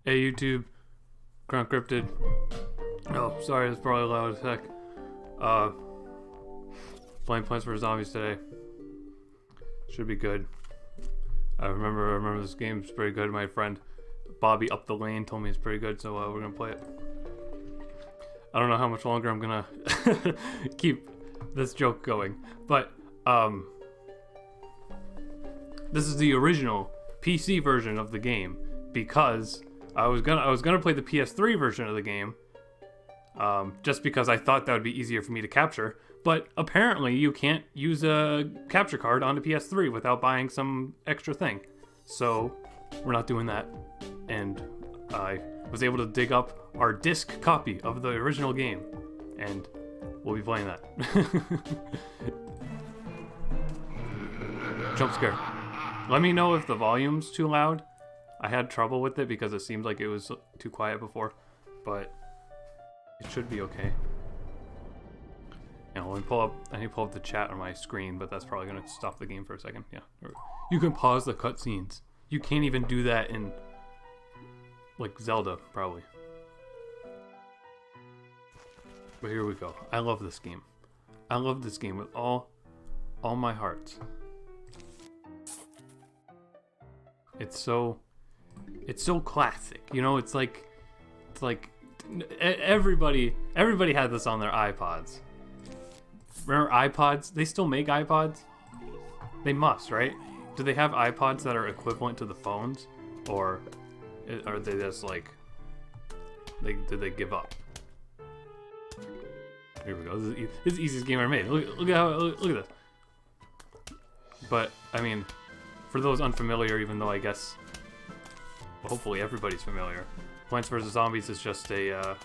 Hey YouTube, Encrypted. Oh, sorry, it's probably loud as heck. Playing Plants vs Zombies today. Should be good. I remember this game's pretty good. My friend Bobby up the lane told me it's pretty good, so we're gonna play it. I don't know how much longer I'm gonna keep this joke going, but this is the original PC version of the game because I was gonna play the PS3 version of the game, just because I thought that would be easier for me to capture. But apparently you can't use a capture card on the PS3 without buying some extra thing. So we're not doing that. And I was able to dig up our disc copy of the original game, and we'll be playing that. Jump scare. Let me know if the volume's too loud. I had trouble with it because it seemed like it was too quiet before, but it should be okay. Now, let me I need to pull up the chat on my screen, but that's probably gonna stop the game for a second. Yeah, you can pause the cutscenes. You can't even do that in like Zelda, probably. But here we go. I love this game. I love this game with all my heart. It's so classic. You know, it's like everybody had this on their iPods. Remember iPods? They still make iPods? They must, right? Do they have iPods that are equivalent to the phones? Or are they just like, did they give up? Here we go. This is the easiest game I ever made. Look at this. But, I mean, for those unfamiliar, even though I guess, well, hopefully everybody's familiar, Plants vs Zombies is just a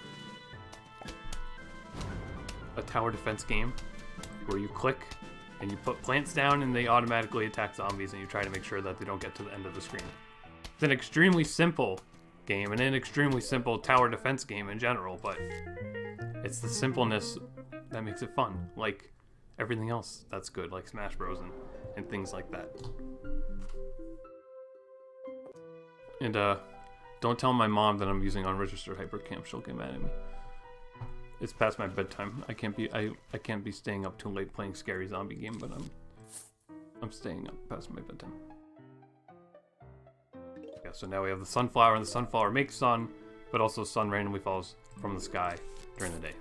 tower defense game where you click and you put plants down and they automatically attack zombies, and you try to make sure that they don't get to the end of the screen. It's an extremely simple game and an extremely simple tower defense game in general, but it's the simpleness that makes it fun, like everything else that's good, like Smash Bros and things like that. And don't tell my mom that I'm using unregistered hypercam. She'll get mad at me. It's past my bedtime. I can't be staying up too late playing scary zombie game, but I'm staying up past my bedtime. Yeah, so now we have the sunflower, and the sunflower makes sun, but also sun randomly falls from the sky during the day.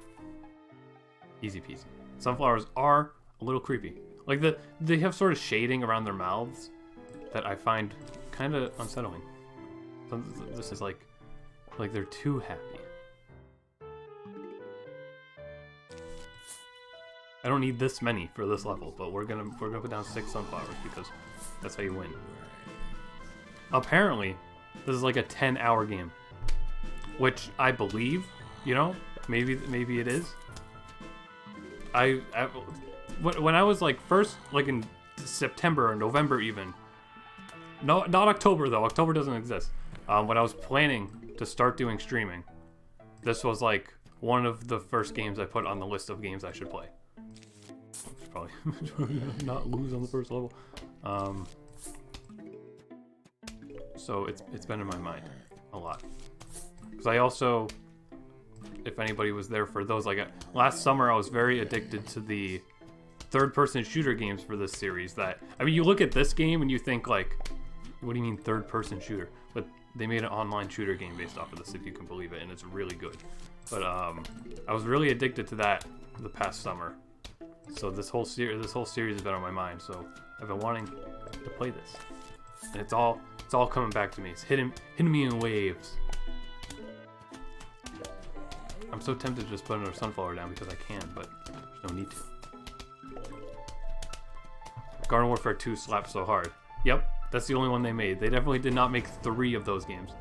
Easy peasy. Sunflowers are a little creepy. Like they have sort of shading around their mouths that I find kind of unsettling. This is like they're too happy. I don't need this many for this level, but we're gonna put down 6 sunflowers because that's how you win. Apparently, this is like a 10-hour game, which I believe. You know, maybe it is. When I was like first, like in September or November even. No, not October though. October doesn't exist. When I was planning to start doing streaming, this was like one of the first games I put on the list of games I should play. Probably not lose on the first level. So it's been in my mind a lot. Because I also, if anybody was there for those, like last summer I was very addicted to the third-person shooter games for this series. That, I mean, you look at this game and you think like, what do you mean third-person shooter? But they made an online shooter game based off of this, if you can believe it, and it's really good. But I was really addicted to that the past summer. So this whole series has been on my mind. So I've been wanting to play this, and it's all coming back to me. It's hitting me in waves. I'm so tempted to just put another sunflower down because I can, but there's no need to. Garden Warfare 2 slaps so hard. Yep, that's the only one they made. They definitely did not make 3 of those games.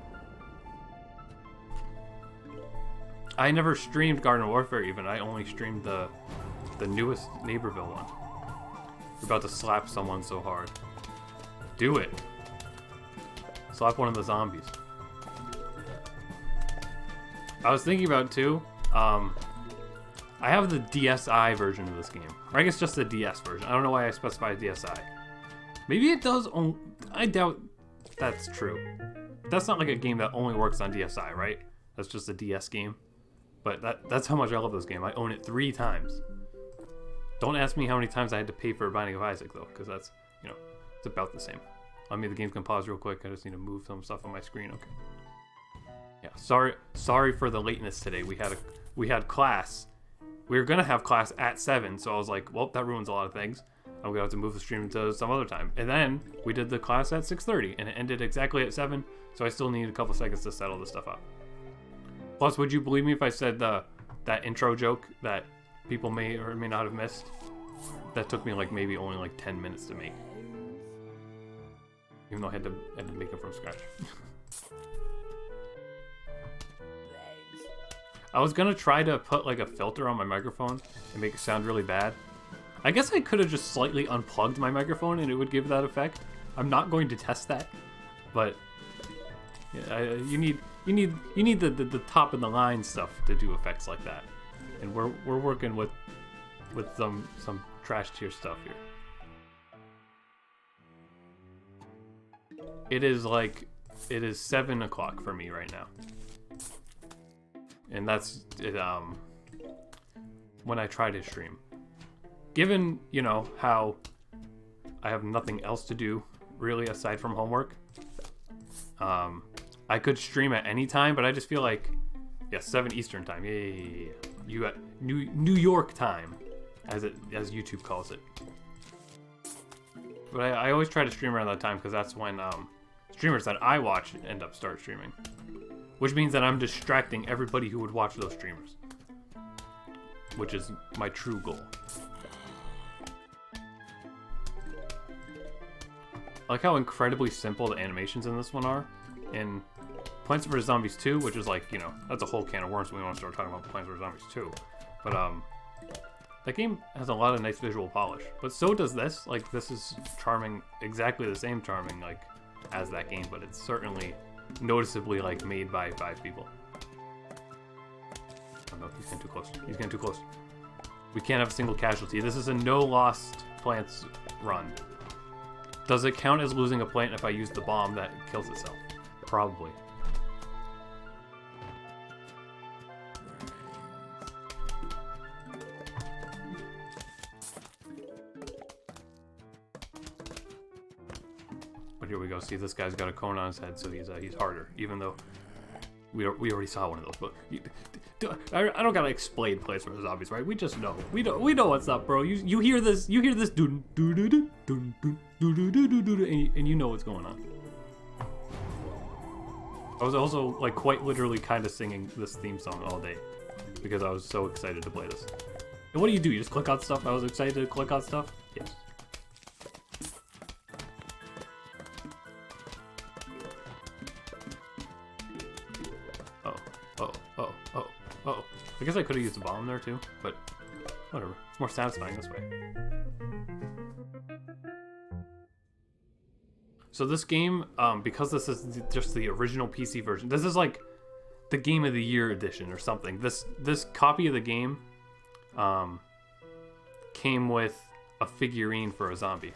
I never streamed Garden Warfare even. I only streamed the newest Neighborville one. You're about to slap someone so hard. Do it. Slap one of the zombies. I was thinking about too, I have the DSi version of this game. Or I guess just the DS version. I don't know why I specified DSi. Maybe it does I doubt That's true. That's not like a game that only works on DSi, right? That's just a DS game. But that's how much I love this game. I own it 3 times. Don't ask me how many times I had to pay for Binding of Isaac, though, because that's, you know, it's about the same. I mean, the game can pause real quick. I just need to move some stuff on my screen. Okay. Yeah, sorry for the lateness today. We had class. We were gonna have class at 7, so I was like, well, that ruins a lot of things. I'm gonna have to move the stream to some other time. And then we did the class at 6:30, and it ended exactly at 7, so I still need a couple seconds to settle this stuff up. Plus, would you believe me if I said that intro joke that people may or may not have missed? That took me like maybe only like 10 minutes to make. Even though I had to make it from scratch. I was gonna try to put like a filter on my microphone and make it sound really bad. I guess I could have just slightly unplugged my microphone and it would give that effect. I'm not going to test that, but yeah, you need the top of the line stuff to do effects like that, and we're working with some trash tier stuff here. It is 7 o'clock for me right now. And that's it, when I try to stream. Given, you know, how I have nothing else to do, really, aside from homework, I could stream at any time, but I just feel like, yeah, 7 Eastern time, yeah. You at New York time, as YouTube calls it. But I always try to stream around that time, because that's when streamers that I watch start streaming. Which means that I'm distracting everybody who would watch those streamers. Which is my true goal. I like how incredibly simple the animations in this one are. In Plants vs. Zombies 2, which is like, you know, that's a whole can of worms when we want to start talking about Plants vs. Zombies 2. But, that game has a lot of nice visual polish. But so does this. Like, this is charming, exactly the same charming, like, as that game, but it's certainly noticeably like made by 5 people. Oh no, he's getting too close. He's getting too close. We can't have a single casualty. This is a no lost plants run. Does it count as losing a plant if I use the bomb that kills itself? Probably. But here we go. See, this guy's got a cone on his head, so he's harder. Even though we already saw one of those. But I don't gotta explain Plants vs. Zombies, right? We just know. We know what's up, bro. You hear this? You hear this? And you know what's going on. I was also like quite literally kind of singing this theme song all day because I was so excited to play this. And what do? You just click on stuff? I was excited to click on stuff. Yes. I guess I could have used a bomb there too, but whatever. It's more satisfying this way. So this game, because this is just the original PC version, this is like the Game of the Year edition or something. This copy of the game came with a figurine for a zombie.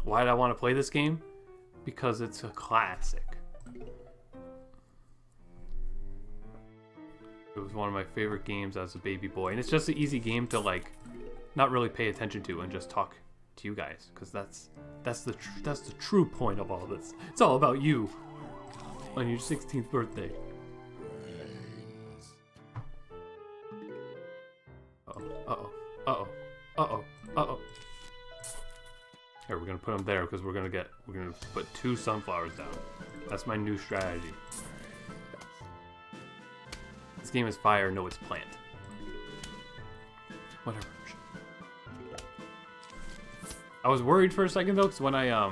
Why did I want to play this game? Because it's a classic. It was one of my favorite games as a baby boy, and it's just an easy game to like not really pay attention to and just talk to you guys, because that's the true point of all this. It's all about you on your 16th birthday. Uh-oh. Here, we're gonna put them there because we're gonna put 2 sunflowers down. That's my new strategy. This game is fire, no, it's plant. Whatever. I was worried for a second though, because when I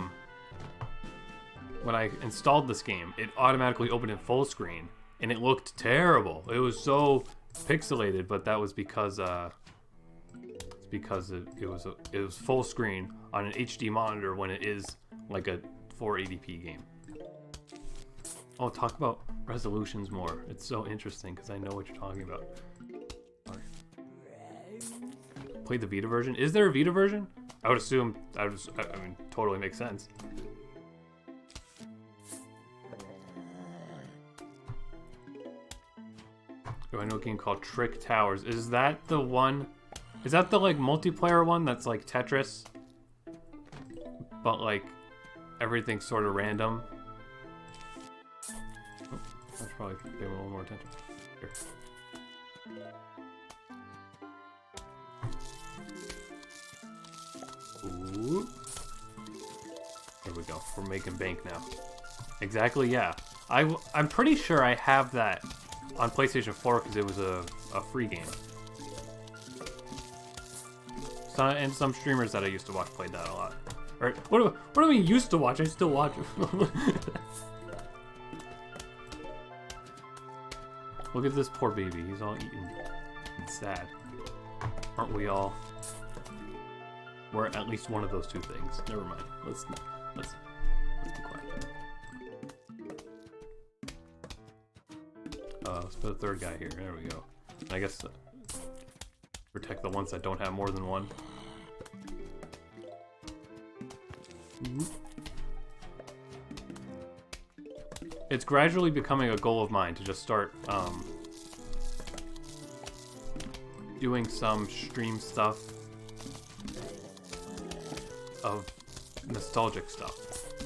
installed this game, it automatically opened in full screen, and it looked terrible. It was so pixelated, but that was because it was full screen on an HD monitor when it is like a 480p game. Oh, talk about resolutions more. It's so interesting because I know what you're talking about. Sorry. played the Vita version. Is there a Vita version? I would assume. I mean, totally makes sense. Do I know a game called Trick Towers? Is that the one? Is that the like multiplayer one that's like Tetris, but like everything's sort of random? Oh, I should probably pay a little more attention. Here. Ooh. There we go. We're making bank now. Exactly, yeah. I'm pretty sure I have that on PlayStation 4 because it was a free game. And some streamers that I used to watch played that a lot. Or, what do I mean used to watch? I still watch it. Look at this poor baby. He's all eaten and sad. Aren't we all? We're at least one of those two things. Never mind. Let's be quiet. Let's put a third guy here. There we go. I guess protect the ones that don't have more than one. It's gradually becoming a goal of mine to just start doing some stream stuff of nostalgic stuff.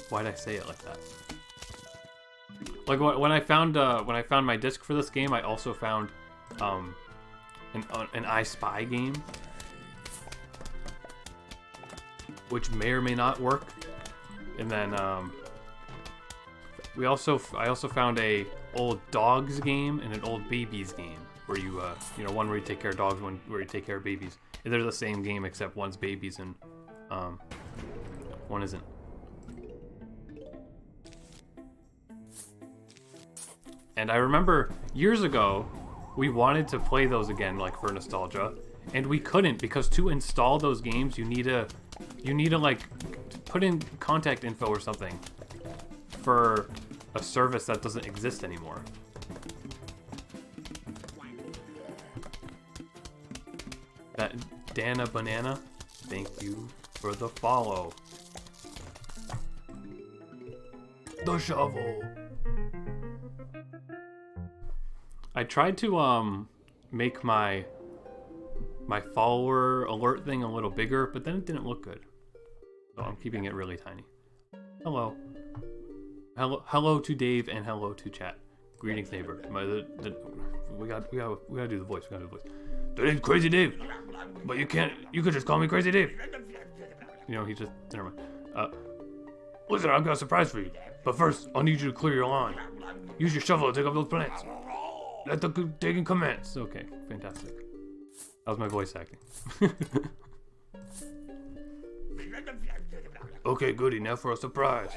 Why'd I say it like that? Like when I found my disc for this game, I also found an I Spy game, which may or may not work. And then I also found a old dogs game and an old babies game where you one where you take care of dogs, one where you take care of babies. And they're the same game except one's babies and one isn't. And I remember years ago we wanted to play those again, like for nostalgia, and we couldn't because to install those games you need to like put in contact info or something for a service that doesn't exist anymore. That Dana Banana, thank you for the follow. The shovel. I tried to make my follower alert thing a little bigger, but then it didn't look good. So I'm keeping it really tiny. Hello. Hello to Dave and hello to chat. Greetings, neighbor. We gotta do the voice. We gotta do the voice. The name's Crazy Dave, but you could just call me Crazy Dave. You know, he just, never mind. Listen, I've got a surprise for you. But first, I'll need you to clear your lawn. Use your shovel to take up those plants. Let the digging commence. Okay, fantastic. That was my voice acting. Okay, goody, now for a surprise.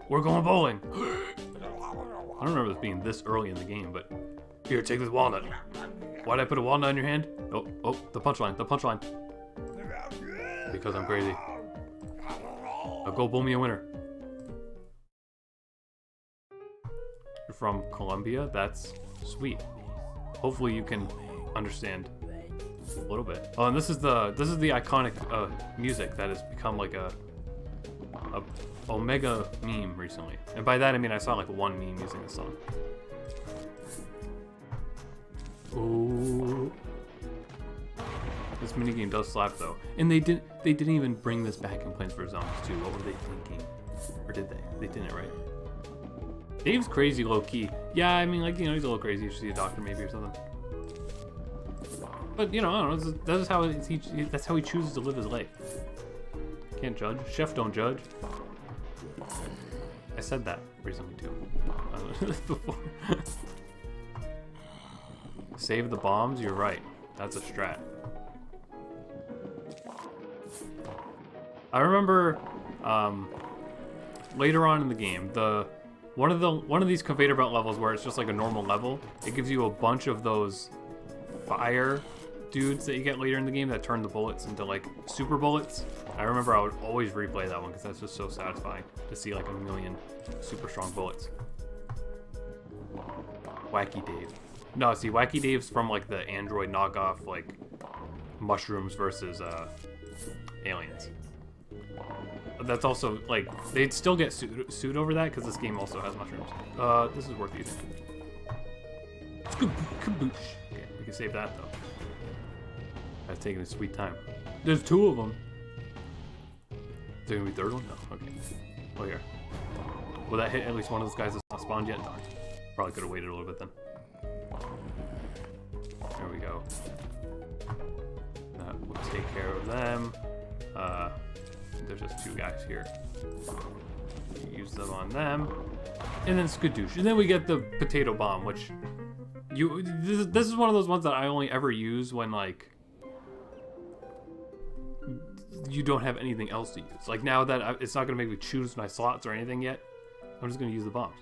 We're going bowling. I don't remember this being this early in the game, but here, take this walnut. Why'd I put a walnut in your hand? Oh, the punchline, Because I'm crazy. Now go bowl me a winner. You're from Colombia? That's sweet. Hopefully you can understand a little bit. Oh, and this is the iconic music that has become like a Omega meme recently. And by that I mean I saw like one meme using this song. Ooh. This minigame does slap though. And they didn't even bring this back in Plants vs. Zombies 2. What were they thinking? Or did they? They didn't, right? Dave's crazy low-key. Yeah, I mean, like, you know, he's a little crazy. You should see a doctor maybe or something. But, you know, I don't know. That's how he chooses to live his life. Can't judge. Chef don't judge. I said that recently, too. Before. Save the bombs? You're right. That's a strat. I remember, later on in the game, one of these conveyor belt levels where it's just like a normal level, it gives you a bunch of those fire dudes that you get later in the game that turn the bullets into like super bullets. I remember I would always replay that one because that's just so satisfying to see like a million super strong bullets. Wacky Dave. No, see, Wacky Dave's from like the Android knockoff like mushrooms versus aliens. But that's also like they'd still get sued over that because this game also has mushrooms. This is worth using. Kaboosh. Okay, we can save that though. That's taking a sweet time. There's 2 of them. Is there gonna be a 3rd one? No. Okay. Oh, here. Will that hit at least one of those guys that's not spawned yet? Darn. Probably could have waited a little bit then. There we go. That will take care of them. There's just 2 guys here. Use them on them. And then skadoosh. And then we get the potato bomb, which this is one of those ones that I only ever use when like you don't have anything else to use. Like now that it's not gonna make me choose my slots or anything yet, I'm just gonna use the bombs.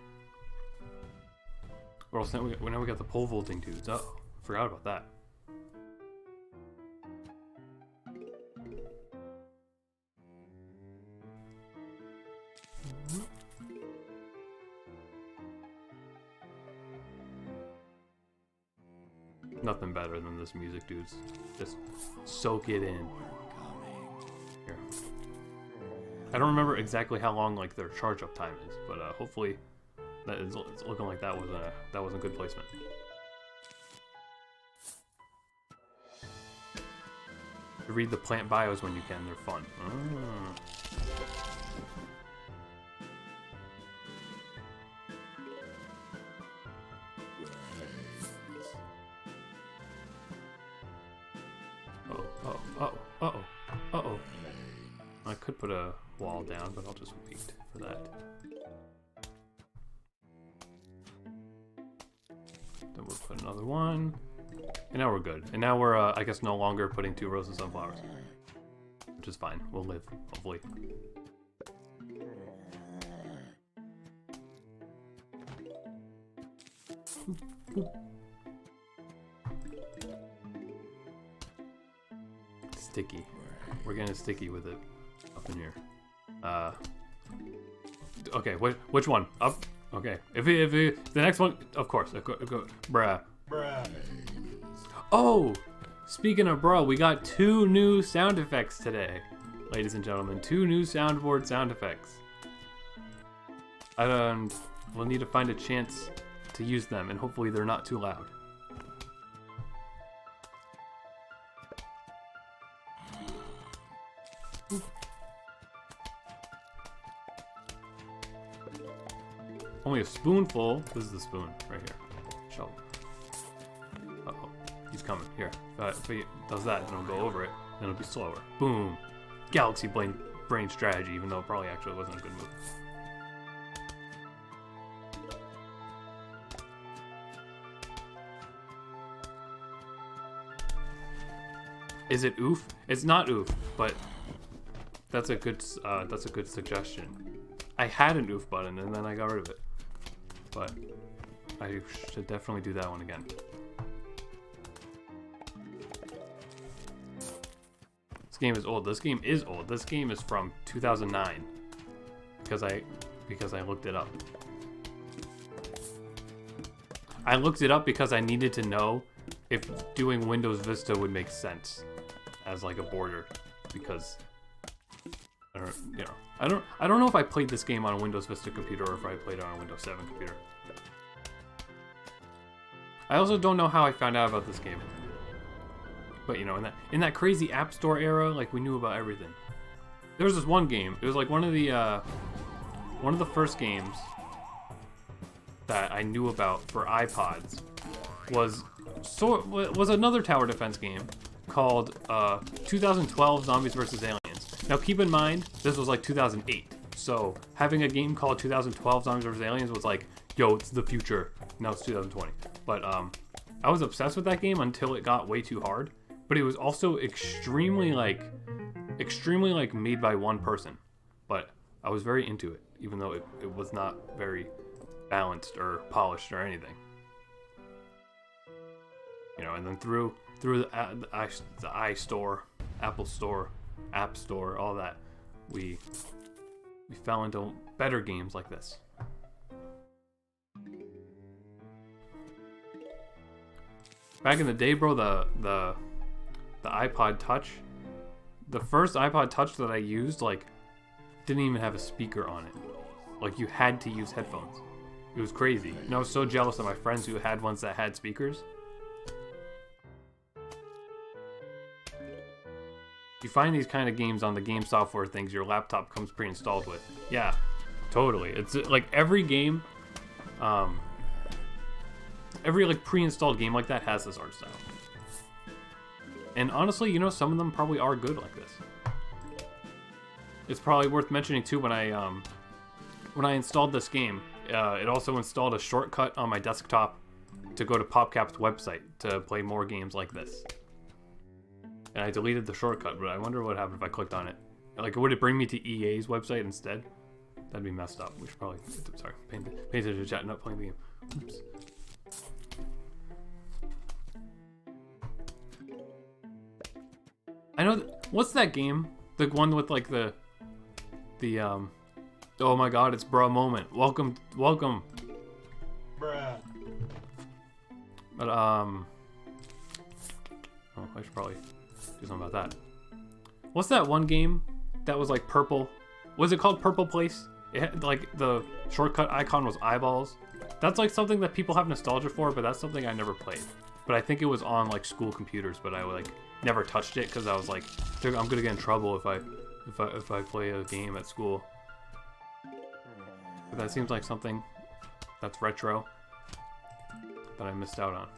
Or else now we got the pole vaulting dudes. Oh, forgot about that. Nothing better than this music, dudes. Just soak it in. Here. I don't remember exactly how long like their charge up time is, but hopefully it's looking like that wasn't good placement. Read the plant bios when you can; they're fun. Uh-oh. I could put a wall down, but I'll just wait for that. Then we'll put another one. And now we're good. And now we're, I guess, no longer putting 2 rows of sunflowers. Which is fine. We'll live, hopefully. Sticky. We're getting sticky with it up in here. Okay, which one? Up? Okay. If the next one, of course. Bruh. Oh! Speaking of bruh, we got 2 new sound effects today. Ladies and gentlemen, 2 new soundboard sound effects. We'll need to find a chance to use them, and hopefully they're not too loud. Only a spoonful. This is the spoon right here. Shovel. Uh-oh. He's coming. Here. If he does that, then it'll go over it. Then it'll be slower. Boom. Galaxy brain strategy, even though it probably actually wasn't a good move. Is it oof? It's not oof, but that's a good suggestion. I had an oof button and then I got rid of it. But I should definitely do that one again. This game is old. This game is old. This game is from 2009 because I looked it up. I looked it up because I needed to know if doing Windows Vista would make sense as like a border, because I don't know if I played this game on a Windows Vista computer or if I played it on a Windows 7 computer. I also don't know how I found out about this game. But you know, in that crazy App Store era, like we knew about everything. There was this one game. It was like one of the first games that I knew about for iPods was another tower defense game called 2012 Zombies vs. Aliens. Now keep in mind, this was like 2008. So having a game called 2012 Zombies vs. Aliens was like, yo, it's the future. Now it's 2020. But I was obsessed with that game until it got way too hard. But it was also extremely made by one person. But I was very into it, even though it was not very balanced or polished or anything. You know, and then through the iStore, Apple Store, App Store, all that, we fell into better games like this. Back in the day, bro, the the iPod Touch. The first iPod Touch that I used, like, didn't even have a speaker on it. Like, you had to use headphones. It was crazy. And I was so jealous of my friends who had ones that had speakers. You find these kind of games on the game software things your laptop comes pre-installed with. Yeah, totally. It's like every game, every like pre-installed game like that has this art style. And honestly, you know, some of them probably are good like this. It's probably worth mentioning too, when I installed this game, it also installed a shortcut on my desktop to go to PopCap's website to play more games like this. And I deleted the shortcut, but I wonder what happened if I clicked on it. Like, would it bring me to EA's website instead? That'd be messed up. We should probably, sorry, pay attention to chat, not playing the game. Oops. I know, what's that game? The one with like the oh my god, it's bruh moment. Welcome. Bruh. But, oh, I should probably do something about that. What's that one game that was like purple? Was it called Purple Place? It had, like, the shortcut icon was eyeballs. That's like something that people have nostalgia for, but that's something I never played. But I think it was on like school computers, but I like never touched it because I was like, I'm gonna get in trouble if I play a game at school. But that seems like something that's retro that I missed out on.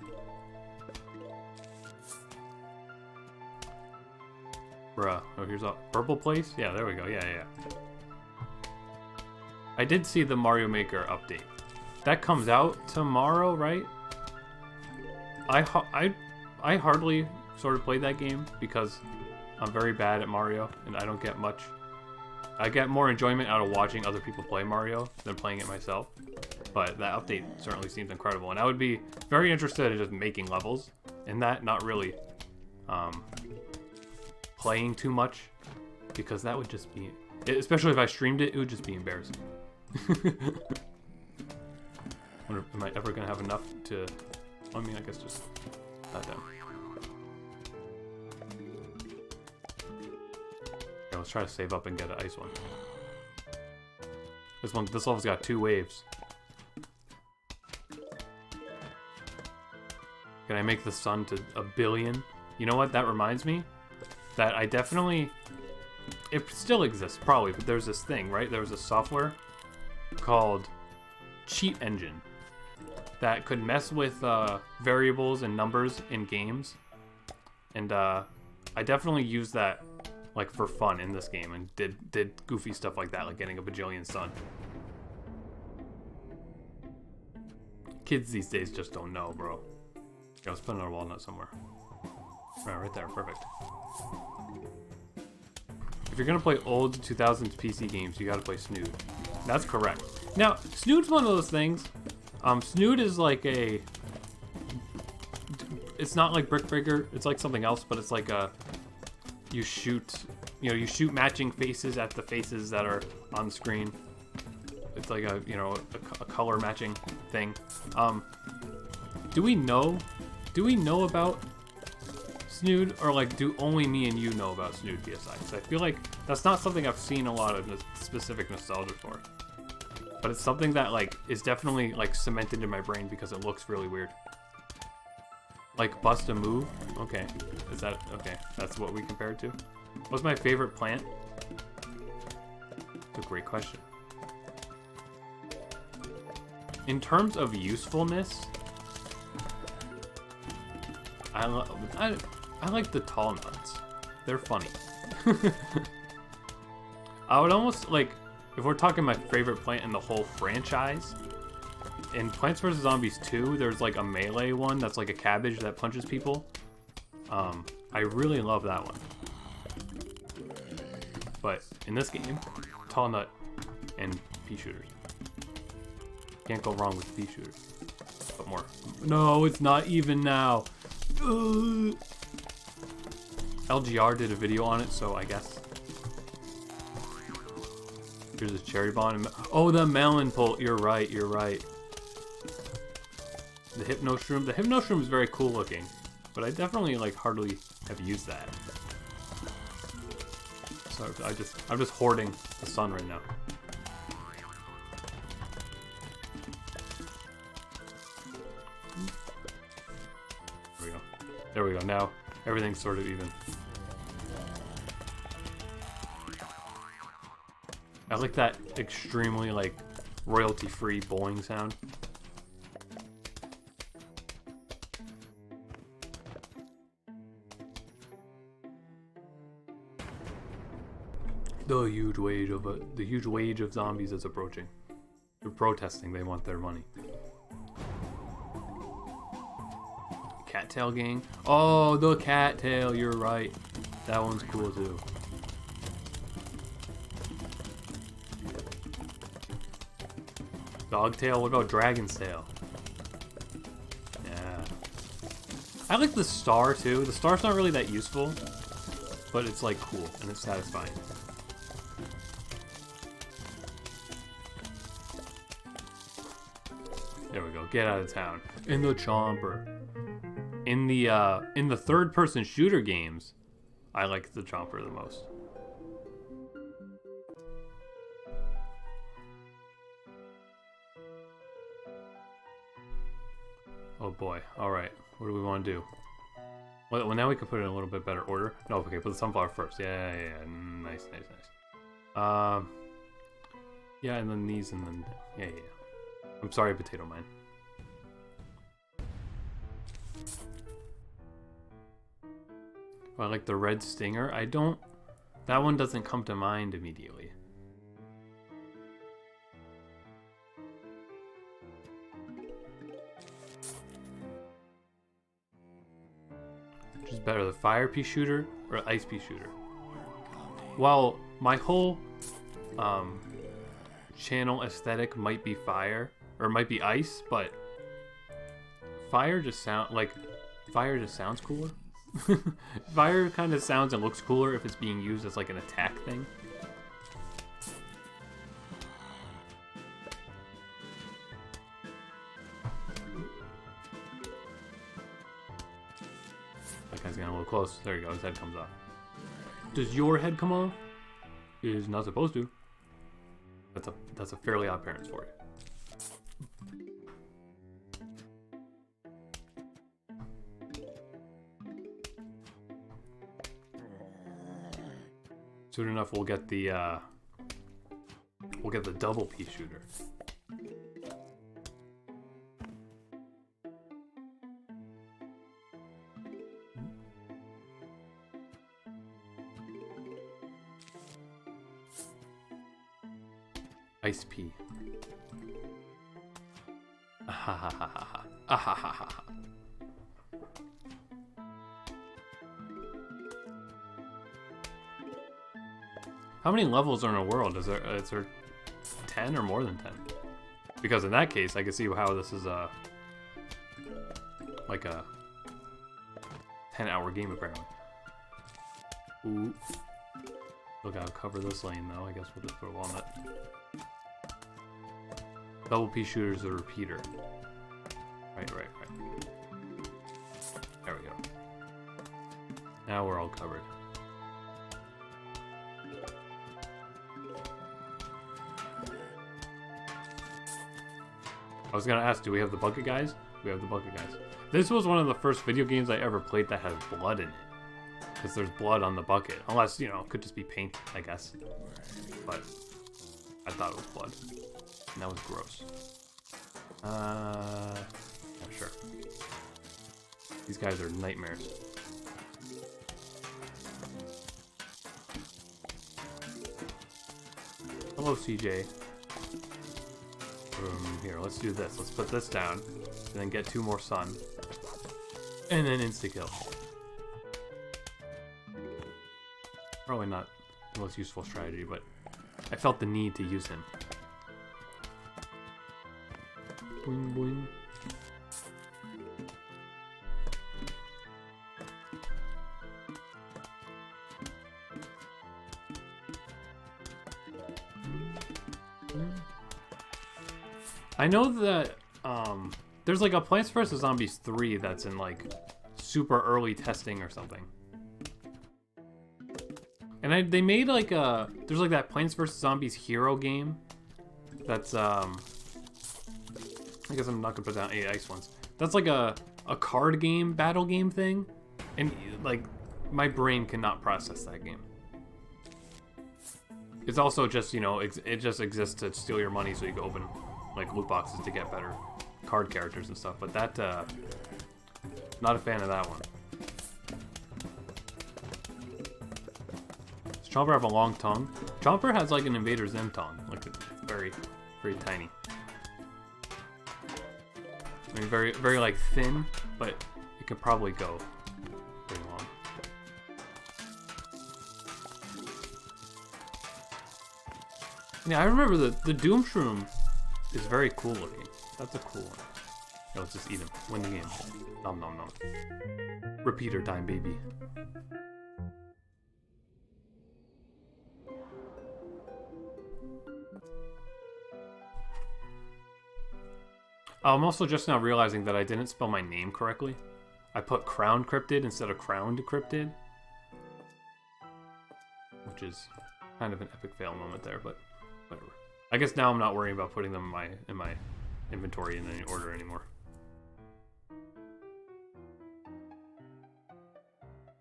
Bruh. Oh, here's a Purple Place? Yeah, there we go. Yeah. I did see the Mario Maker update. That comes out tomorrow, right? I hardly sort of played that game because I'm very bad at Mario and I don't get much. I get more enjoyment out of watching other people play Mario than playing it myself. But that update certainly seems incredible, and I would be very interested in just making levels in that, not really playing too much, because that would just be, especially if I streamed it, it would just be embarrassing. Wonder, am I ever gonna have enough to? I mean, I guess just that down. Yeah, let's try to save up and get an ice one. This level's got 2 waves. Can I make the sun to 1 billion? You know what? That reminds me that I definitely, it still exists probably, but there's this thing, right? There was a software called Cheat Engine that could mess with variables and numbers in games, and I definitely used that like for fun in this game and did goofy stuff like that, like getting a bajillion sun. Kids these days just don't know, bro. Yeah, let's put another walnut somewhere. Right there, perfect. If you're gonna play old 2000s PC games, you gotta play Snood. That's correct. Now, Snood's one of those things. Snood is like a... It's not like Brick Breaker, it's like something else, but it's like a... You shoot matching faces at the faces that are on the screen. It's like a, a color matching thing. Do we know about Snood, or like do only me and you know about Snood PSI? Because I feel like that's not something I've seen a lot of specific nostalgia for. But it's something that like is definitely like cemented in my brain because it looks really weird. Like bust a move? Okay. Is that okay? That's what we compare it to? What's my favorite plant? It's a great question. In terms of usefulness, I like the tall nuts. They're funny. I would almost like, if we're talking my favorite plant in the whole franchise, in Plants vs. Zombies 2, there's like a melee one that's like a cabbage that punches people. I really love that one. But in this game, tall nut and pea shooters. Can't go wrong with pea shooters. But more. No, it's not even now. LGR did a video on it, so I guess. Here's a cherry bomb. Oh, the melon pole. You're right. The hypno shroom. The hypno shroom is very cool looking, but I definitely like hardly have used that. So I'm just hoarding the sun right now. There we go. There we go. Now everything's sort of even. I like that extremely like royalty-free bowling sound. The huge wave of zombies is approaching. They're protesting. They want their money. Cattail gang. Oh, the cattail. You're right. That one's cool too. Dogtail. What about Dragon's Tail? Yeah. I like the star too. The star's not really that useful, but it's like cool and it's satisfying. There we go. Get out of town. In the chomper. In the third-person shooter games, I like the chomper the most. Oh boy. All right. What do we want to do? Well, now we can put it in a little bit better order. No, okay. Put the sunflower first. Yeah. Nice. Yeah, and then these, and then yeah. I'm sorry, Potato Man. Oh, I like the red stinger. That one doesn't come to mind immediately. Which is better, the fire pea shooter or ice pea shooter? Well, my whole channel aesthetic might be fire. Or it might be ice, but fire just sounds cooler. Fire kind of sounds and looks cooler if it's being used as like an attack thing. That guy's getting a little close. There you go, his head comes off. Does your head come off? It is not supposed to. That's a fairly odd parents for you. Soon enough, we'll get the double pea shooter. Ice pea. Ahahaha. Ahahaha. How many levels are in a world? Is there 10 or more than 10? Because in that case, I can see how this is like a 10-hour game apparently. Ooh. Look, I'll cover this lane though. I guess we'll just put a walnut. Double pea shooter's a repeater. Right. There we go. Now we're all covered. I was gonna ask, do we have the bucket guys? We have the bucket guys. This was one of the first video games I ever played that had blood in it. Because there's blood on the bucket. Unless, you know, it could just be paint, I guess. But I thought it was blood. And that was gross. Not sure. These guys are nightmares. Hello, CJ. Here, let's do this. Let's put this down, and then get 2 more sun, and then insta-kill. Probably not the most useful strategy, but I felt the need to use him. Boing, boing. I know that there's like a Plants vs. Zombies 3 that's in like super early testing or something. And they made like there's like that Plants vs Zombies hero game. That's I guess I'm not gonna put down 8 ice ones. That's like a card game, battle game thing, and like my brain cannot process that game. It's also just, you know, it just exists to steal your money so you can open like loot boxes to get better card characters and stuff. But that not a fan of that one. Does Chomper have a long tongue? Chomper has like an Invader Zim tongue, like it's very, very tiny. I mean, very, very like thin, but it could probably go pretty long. Yeah, I remember the Doom Shroom is very cool looking. That's a cool one. Yeah, let's just eat him. Win the game. Nom nom nom. Repeater time, baby. I'm also just now realizing that I didn't spell my name correctly. I put Crown Cryptid instead of Crowned Cryptid, which is kind of an epic fail moment there, but whatever. I guess now I'm not worrying about putting them in my inventory in any order anymore.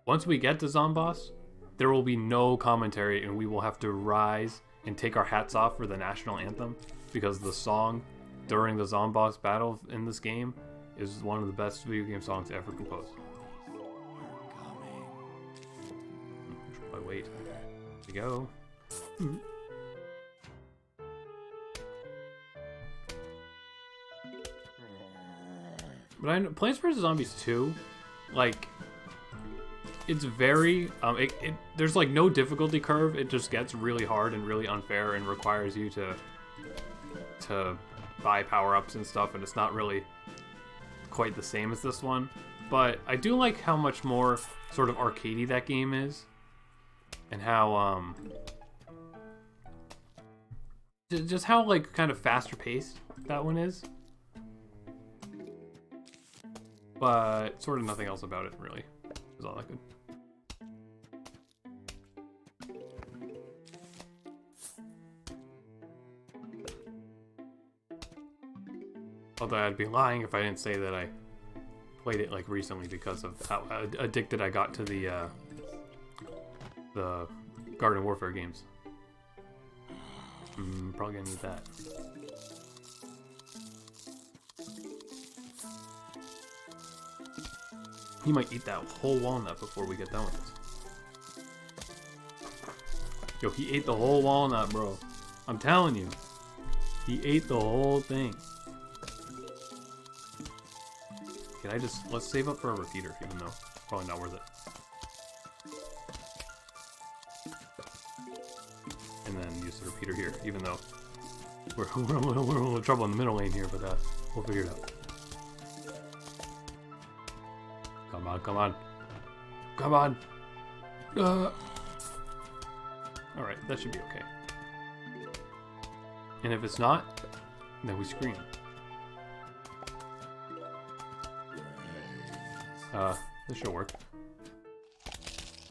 Once we get to Zomboss, there will be no commentary, and we will have to rise and take our hats off for the national anthem, because the song during the Zomboss battle in this game is one of the best video game songs ever composed. Control my weight. Here we go. But I know Plants vs Zombies 2, like, it's very there's like no difficulty curve. It just gets really hard and really unfair and requires you to buy power-ups and stuff, and it's not really quite the same as this one. But I do like how much more sort of arcadey that game is, and how just how like kind of faster paced that one is. But sort of nothing else about it really is all that good. Although I'd be lying if I didn't say that I played it like recently because of how addicted I got to the Garden Warfare games. Probably gonna need that. He might eat that whole walnut before we get done with this. Yo, he ate the whole walnut, bro. I'm telling you. He ate the whole thing. Can I just... Let's save up for a repeater, even though probably not worth it. And then use the repeater here, even though we're a little trouble in the middle lane here, but we'll figure it out. Come on, come on. Come on! Alright, that should be okay. And if it's not, then we scream. This should work.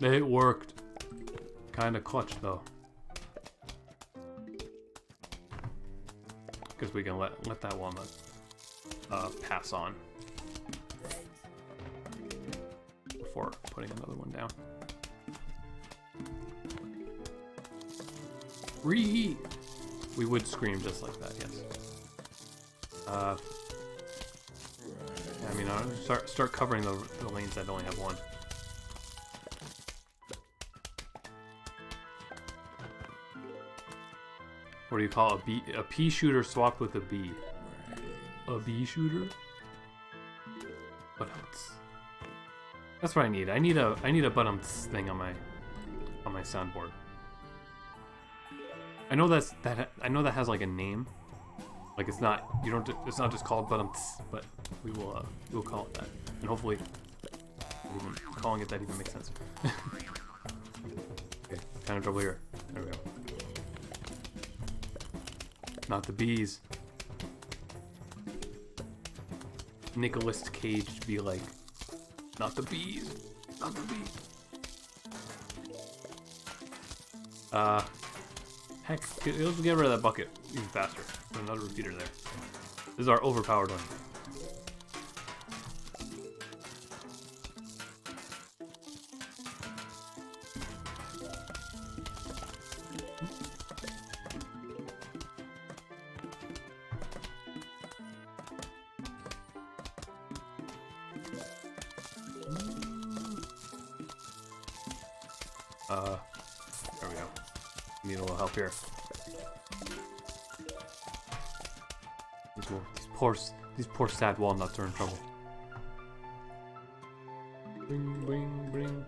It worked. Kinda clutch though. Because we can let that walnut pass on before putting another one down. Reheat! We would scream just like that, yes. I mean, I'll start covering the lanes that only have one. What do you call a pea shooter swapped with a bee? A bee shooter? But that's what I need. I need a but-ums thing on my soundboard. I know I know that has like a name. Like it's not just called but-ums, but we'll call it that. And hopefully even calling it that even makes sense. Okay, kind of trouble here. There we go. Not the bees. Nicolas Cage be like, not the bees, not the bees. Heck, let's get rid of that bucket even faster. Put another repeater there. This is our overpowered one. There we go. Need a little help here. These poor sad walnuts are in trouble. Bring, bring, bring.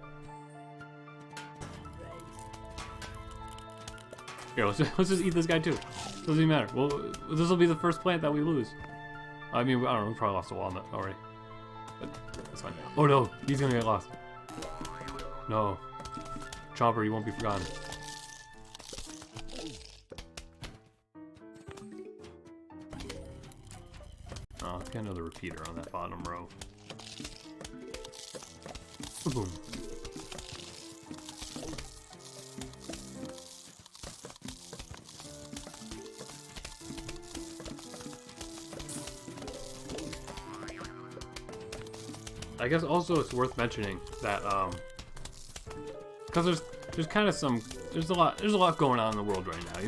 Here, let's just eat this guy too. Doesn't even matter. Well, this will be the first plant that we lose. I mean, I don't know. We probably lost a walnut already, but that's fine. Oh no, he's gonna get lost. No. Chomper, you won't be forgotten. Oh, let's get another repeater on that bottom row. Boom. I guess also it's worth mentioning that because there's kind of there's a lot going on in the world right now.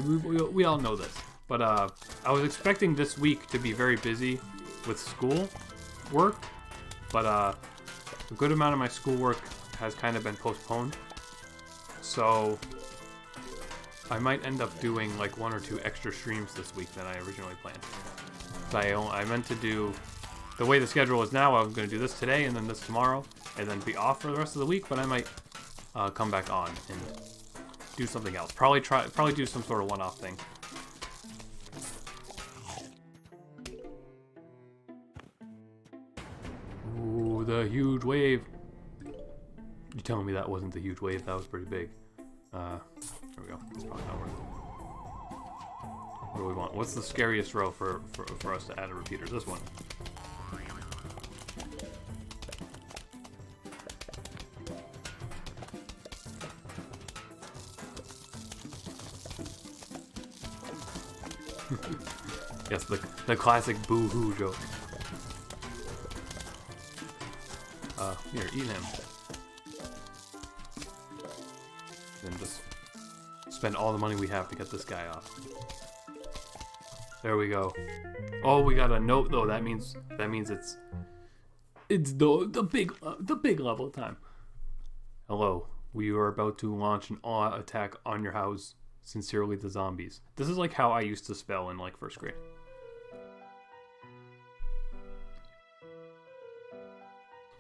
We all know this, but I was expecting this week to be very busy with school work, but a good amount of my schoolwork has kind of been postponed, so I might end up doing like 1 or 2 extra streams this week than I originally planned. So I meant to do, the way the schedule is now, I was going to do this today and then this tomorrow and then be off for the rest of the week, but I might come back on and do something else. Probably do some sort of one-off thing. Ooh, the huge wave. You telling me that wasn't the huge wave? That was pretty big. There we go. It's probably not worth it. What do we want? What's the scariest row for us to add a repeater? This one. Yes, the classic boo-hoo joke. Here, eat him. Then just spend all the money we have to get this guy off. There we go. Oh, we got a note though. That means it's the big level time. Hello, we are about to launch an awe attack on your house. Sincerely, the zombies. This is like how I used to spell in like 1st grade.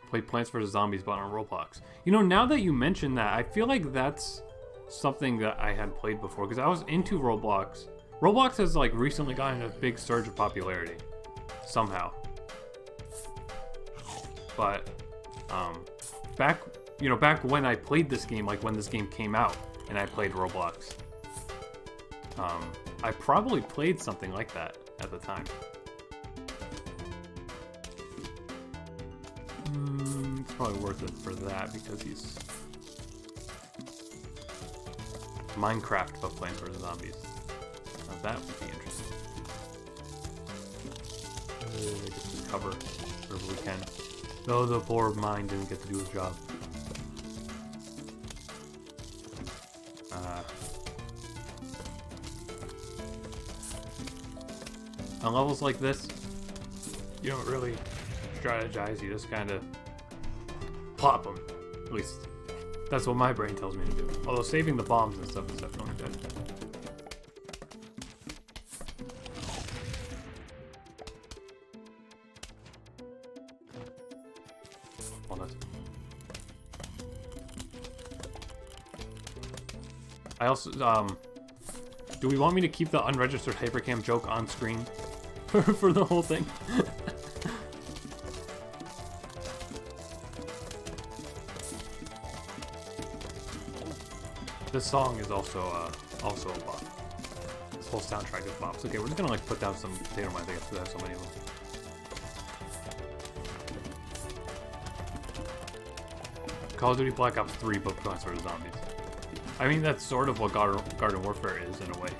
Play Plants vs. Zombies but on Roblox. You know, now that you mention that, I feel like that's something that I had played before because I was into Roblox. Roblox has like recently gotten a big surge of popularity somehow. But back when I played this game, like when this game came out and I played Roblox, I probably played something like that at the time. It's probably worth it for that because he's Minecraft but Plants vs. Zombies. Now that would be interesting. Just cover wherever we can. Though the poor mine didn't get to do his job. On levels like this, you don't really strategize, you just kind of plop them. At least, that's what my brain tells me to do. Although saving the bombs and stuff is definitely good. Walnut. I also, do we want me to keep the unregistered hypercam joke on screen for the whole thing? This song is also a bop. This whole soundtrack is bops. Okay, we're just gonna like put down some potato mines, I guess, because I have so many of them. Call of Duty Black Ops 3, but Plants vs. Zombies. I mean, that's sort of what Garden Warfare is in a way.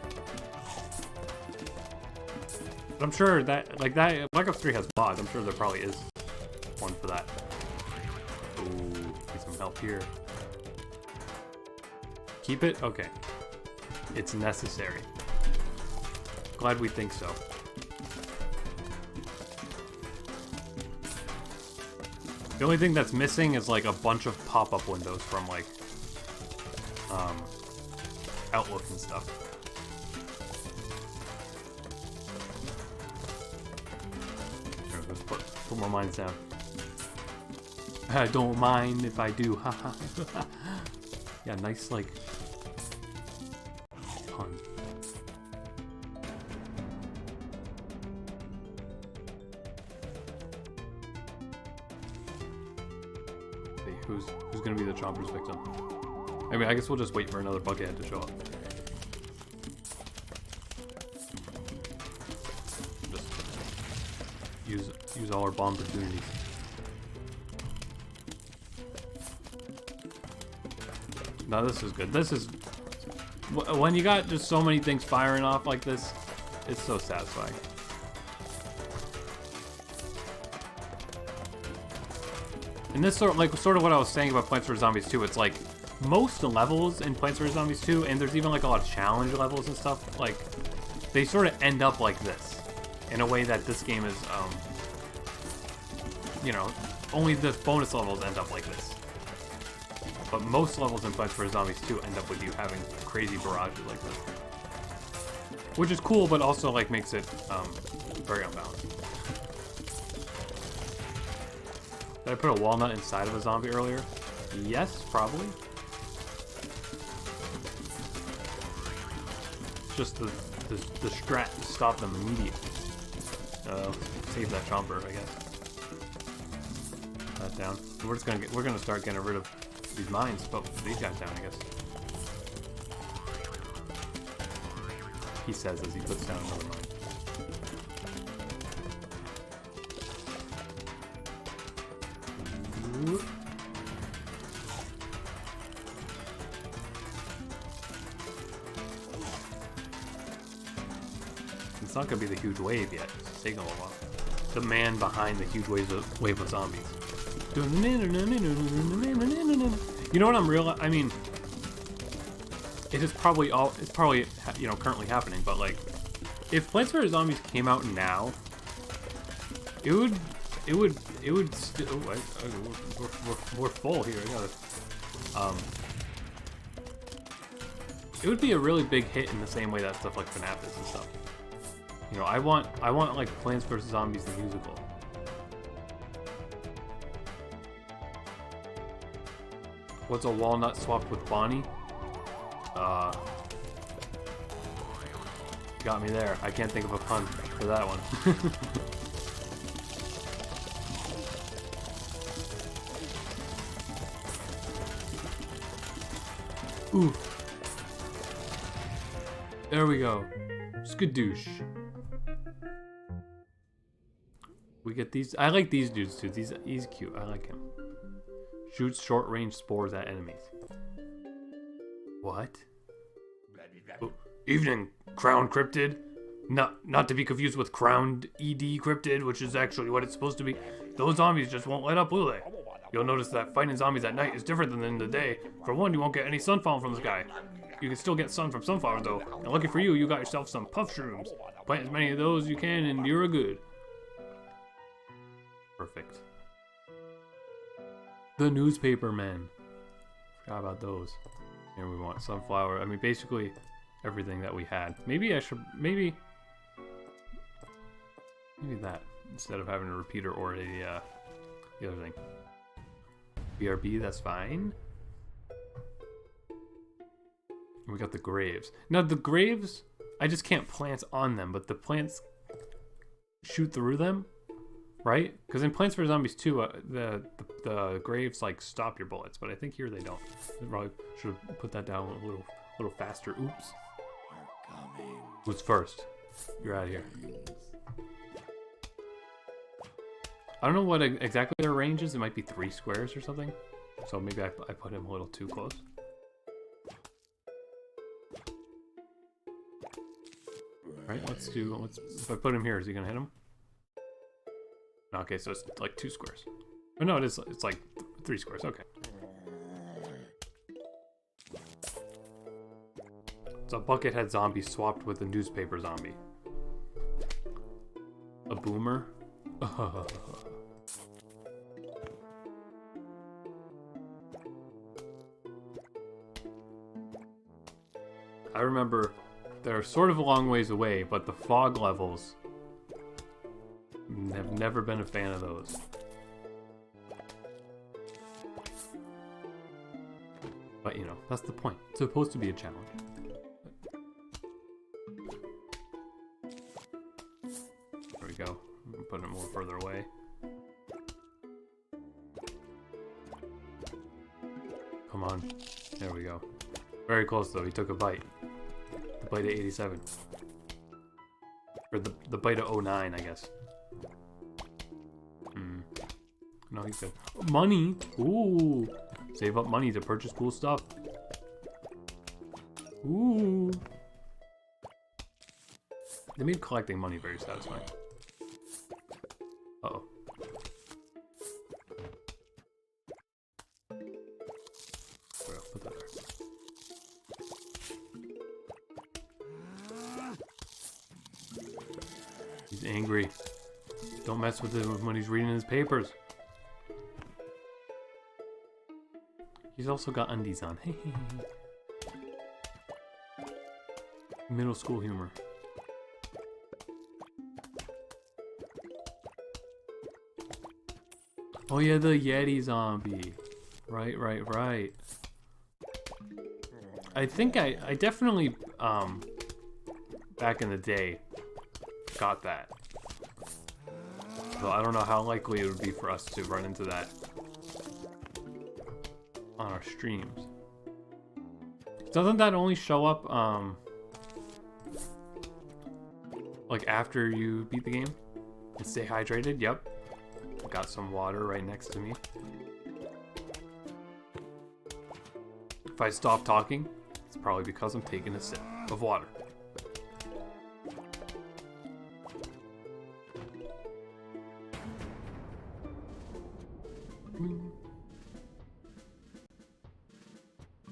But I'm sure that, like that, Black Ops 3 has mods. I'm sure there probably is one for that. Ooh, need some help here. Keep it? Okay. It's necessary. Glad we think so. The only thing that's missing is like a bunch of pop-up windows from like Outlook and stuff. Here, let's put more mines down. I don't mind if I do. Haha. Yeah, nice like pun. Okay, who's gonna be the Chomper's victim? I mean, I guess we'll just wait for another Buckethead to show up. Just use all our bomb opportunities. No, this is good. This is when you got just so many things firing off like this, it's so satisfying. And this sort of what I was saying about Plants vs Zombies 2. It's like most levels in Plants vs Zombies 2, and there's even like a lot of challenge levels and stuff. Like they sort of end up like this, in a way that this game is, you know, only the bonus levels end up like this. But most levels in Plants vs Zombies 2 end up with you having crazy barrages like this, which is cool, but also like makes it very unbalanced. Did I put a walnut inside of a zombie earlier? Yes, probably. Just the strat to stop them immediately. Save that chomper, I guess. That down. We're gonna start getting rid of these mines. But these guys down, I guess. He says as he puts down another mine. It's not gonna be the huge wave yet. It's taking a little while. The man behind the huge wave of zombies. You know what I'm I mean, it is probably it's probably, you know, currently happening. But like, if Plants vs Zombies came out now, it would still. We're full here. I gotta. It would be a really big hit in the same way that stuff like FNAF is and stuff. You know, I want like Plants vs Zombies the musical. What's a walnut swapped with Bonnie? Got me there. I can't think of a pun for that one. Ooh. There we go. Skadoosh. We get these. I like these dudes too. He's cute. I like him. Shoots short-range spores at enemies. What? Oh, evening, Crowned Cryptid. Not to be confused with Crowned ED Cryptid, which is actually what it's supposed to be. Those zombies just won't let up, will they? You'll notice that fighting zombies at night is different than in the day. For one, you won't get any sun falling from the sky. You can still get sun from sunflowers though. And lucky for you, you got yourself some puff shrooms. Plant as many of those as you can and you're good. Perfect. The newspaper men. Forgot about those. Here we want sunflower. I mean, basically everything that we had. Maybe I should, maybe that instead of having a repeater or the other thing. BRB, that's fine. We got the graves. Now the graves, I just can't plant on them, but the plants shoot through them, right? Because in Plants vs Zombies 2, the graves like stop your bullets, but I think here they don't. I probably should have put that down a little faster. Oops. Who's first? You're out of here. I don't know what exactly their range is. It might be 3 squares or something. So maybe I put him a little too close. Right, if I put him here, is he gonna hit him? Okay, so it's like 2 squares. Oh no, it's like 3 squares, okay. It's a buckethead zombie swapped with a newspaper zombie. A boomer? I remember they're sort of a long ways away, but the fog levels, have never been a fan of those. But you know, that's the point. It's supposed to be a challenge. There we go. I'm putting it more further away. Come on. There we go. Very close though, he took a bite. The bite of 87. Or the bite of 09, I guess. No, he's good. Money! Ooh! Save up money to purchase cool stuff. Ooh! They made collecting money very satisfying. Uh-oh. There, put that there. He's angry. Don't mess with him when he's reading his papers. He's also got undies on. Middle school humor. Oh yeah, the Yeti zombie. Right. I think I definitely, back in the day, got that. So I don't know how likely it would be for us to run into that on our streams. Doesn't that only show up, like after you beat the game? And stay hydrated? Yep. Got some water right next to me. If I stop talking, it's probably because I'm taking a sip of water.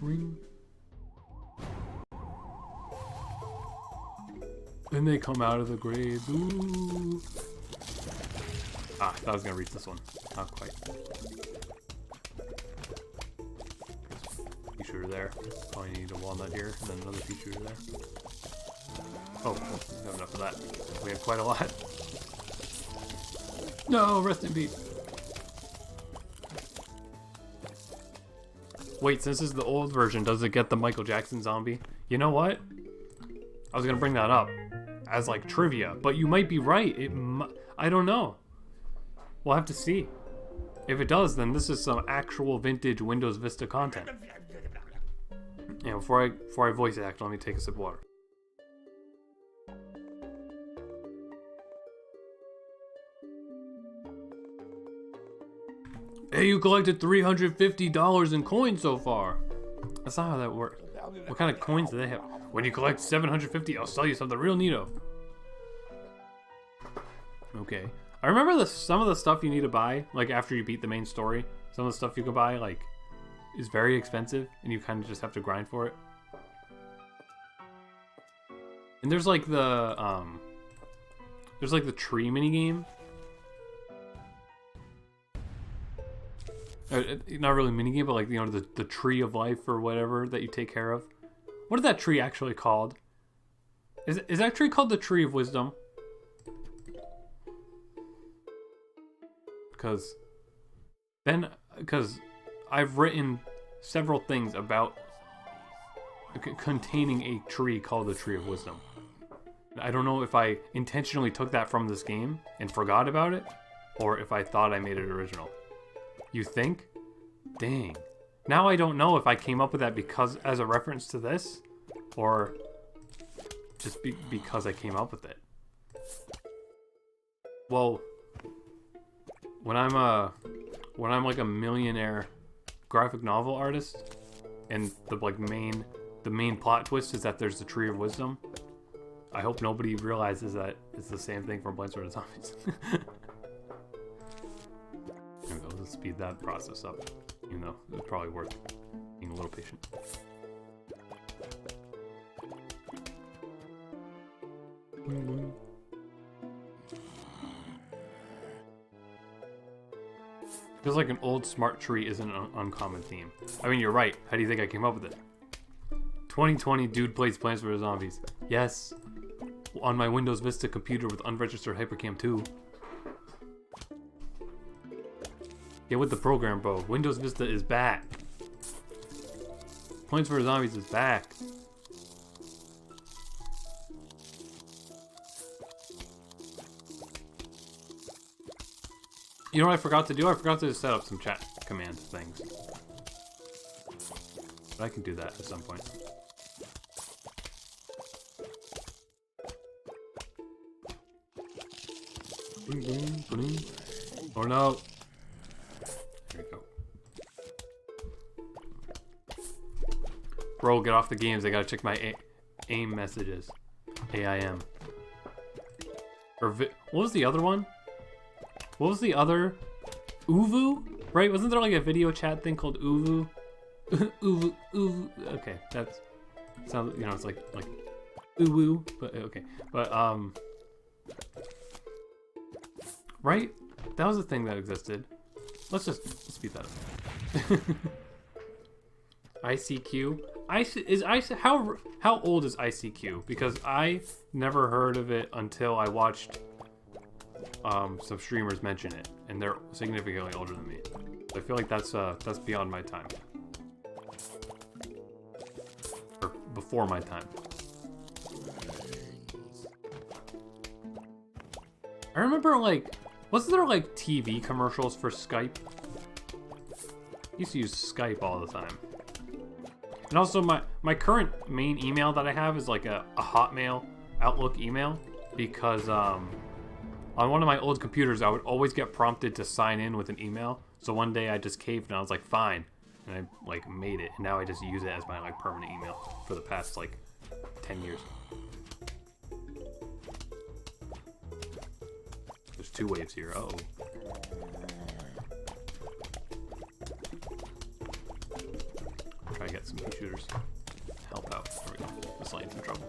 Ring. Then they come out of the grave. Ooh. Ah, I thought I was gonna reach this one. Not quite. Pea shooter there. Probably need a walnut here, and then another pea shooter there. Oh, well, we have enough of that. We have quite a lot. No, rest in peace. Wait, since this is the old version, does it get the Michael Jackson zombie? You know what? I was gonna bring that up as like trivia, but you might be right. I don't know. We'll have to see. If it does, then this is some actual vintage Windows Vista content. Yeah, before I voice act, let me take a sip of water. Hey, you collected $350 in coins so far. That's not how that works. What kind of coins do they have? When you collect 750, I'll sell you something real neato. Okay. I remember some of the stuff you need to buy, like after you beat the main story, some of the stuff you can buy, like, is very expensive, and you kind of just have to grind for it. And there's like the tree minigame. Not really minigame, but like, you know, the tree of life or whatever that you take care of. What is that tree actually called? Is that tree called the Tree of Wisdom? Because I've written several things about containing a tree called the Tree of Wisdom. I don't know if I intentionally took that from this game and forgot about it, or if I thought I made it original. You think? Dang. Now I don't know if I came up with that because as a reference to this, or just because I came up with it. Well, when I'm like a millionaire graphic novel artist, and the main plot twist is that there's the Tree of Wisdom, I hope nobody realizes that it's the same thing from Plants vs. Zombies. There we go, let's speed that process up. Even though it's probably worth being a little patient. Feels like an old smart tree isn't an uncommon theme. I mean, you're right. How do you think I came up with it? 2020 dude plays Plants vs. Zombies. Yes. On my Windows Vista computer with unregistered Hypercam 2. Get with the program, bro. Windows Vista is back. Plants vs. Zombies is back. You know what I forgot to do? I forgot to set up some chat command things. But I can do that at some point. Oh no! There we go. Bro, get off the games. I gotta check my AIM messages. AIM. Or what was the other one? What was the other? Uvu? Right? Wasn't there like a video chat thing called Uvu? Uvu, Uvu. Okay, that's sounds. You know, it's like Uwu. But okay, but right? That was a thing that existed. Let's speed that up. ICQ. How old is ICQ? Because I never heard of it until I watched some streamers mention it, and they're significantly older than me. I feel like that's beyond my time, or before my time. I remember, like, wasn't there like TV commercials for Skype? I used to use Skype all the time. And also my current main email that I have is like a Hotmail Outlook email, because on one of my old computers I would always get prompted to sign in with an email. So one day I just caved and I was like, fine, and I like made it, and now I just use it as my like permanent email for the past like 10 years. There's 2 waves here. Uh-oh. Try to get some shooters. Help out. There we go. This lane's in trouble.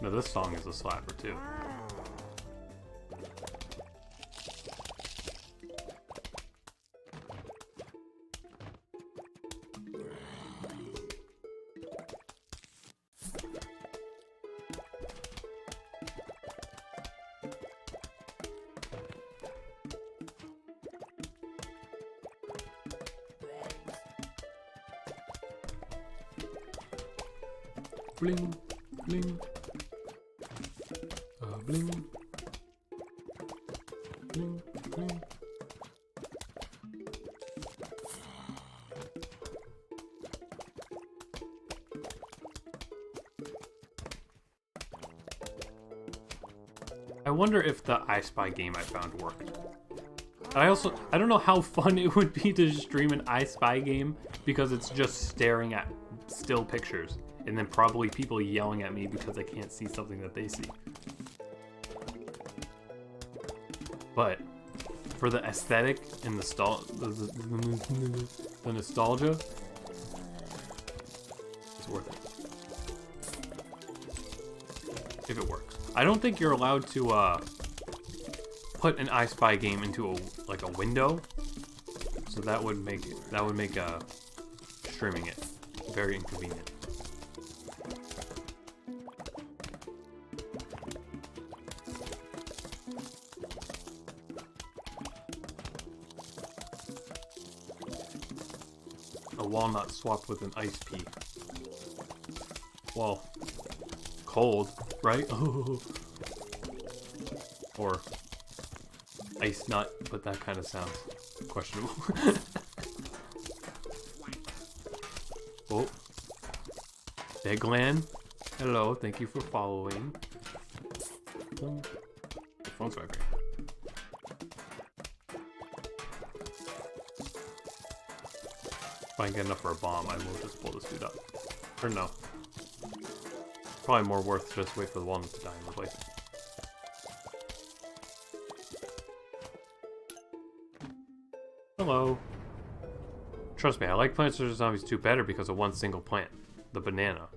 No, this song is a slapper too. Bling, bling. Bling. Bling, bling. I wonder if the I Spy game I found worked. I don't know how fun it would be to stream an I Spy game, because it's just staring at still pictures, and then probably people yelling at me because I can't see something that they see. But for the aesthetic and the nostalgia, it's worth it. If it works. I don't think you're allowed to put an I Spy game into a window, so that would make streaming it very inconvenient. A walnut swapped with an ice pea. Well, cold, right? Or ice nut, but that kind of sounds questionable. Oh, Deglan, hello, thank you for following. The phone's vibrating. If I can get enough for a bomb, I will just pull this dude up. Or no. Probably more worth to just wait for the walnut to die and replace it. Hello. Trust me, I like Plants vs. Zombies 2 better because of one single plant. The banana.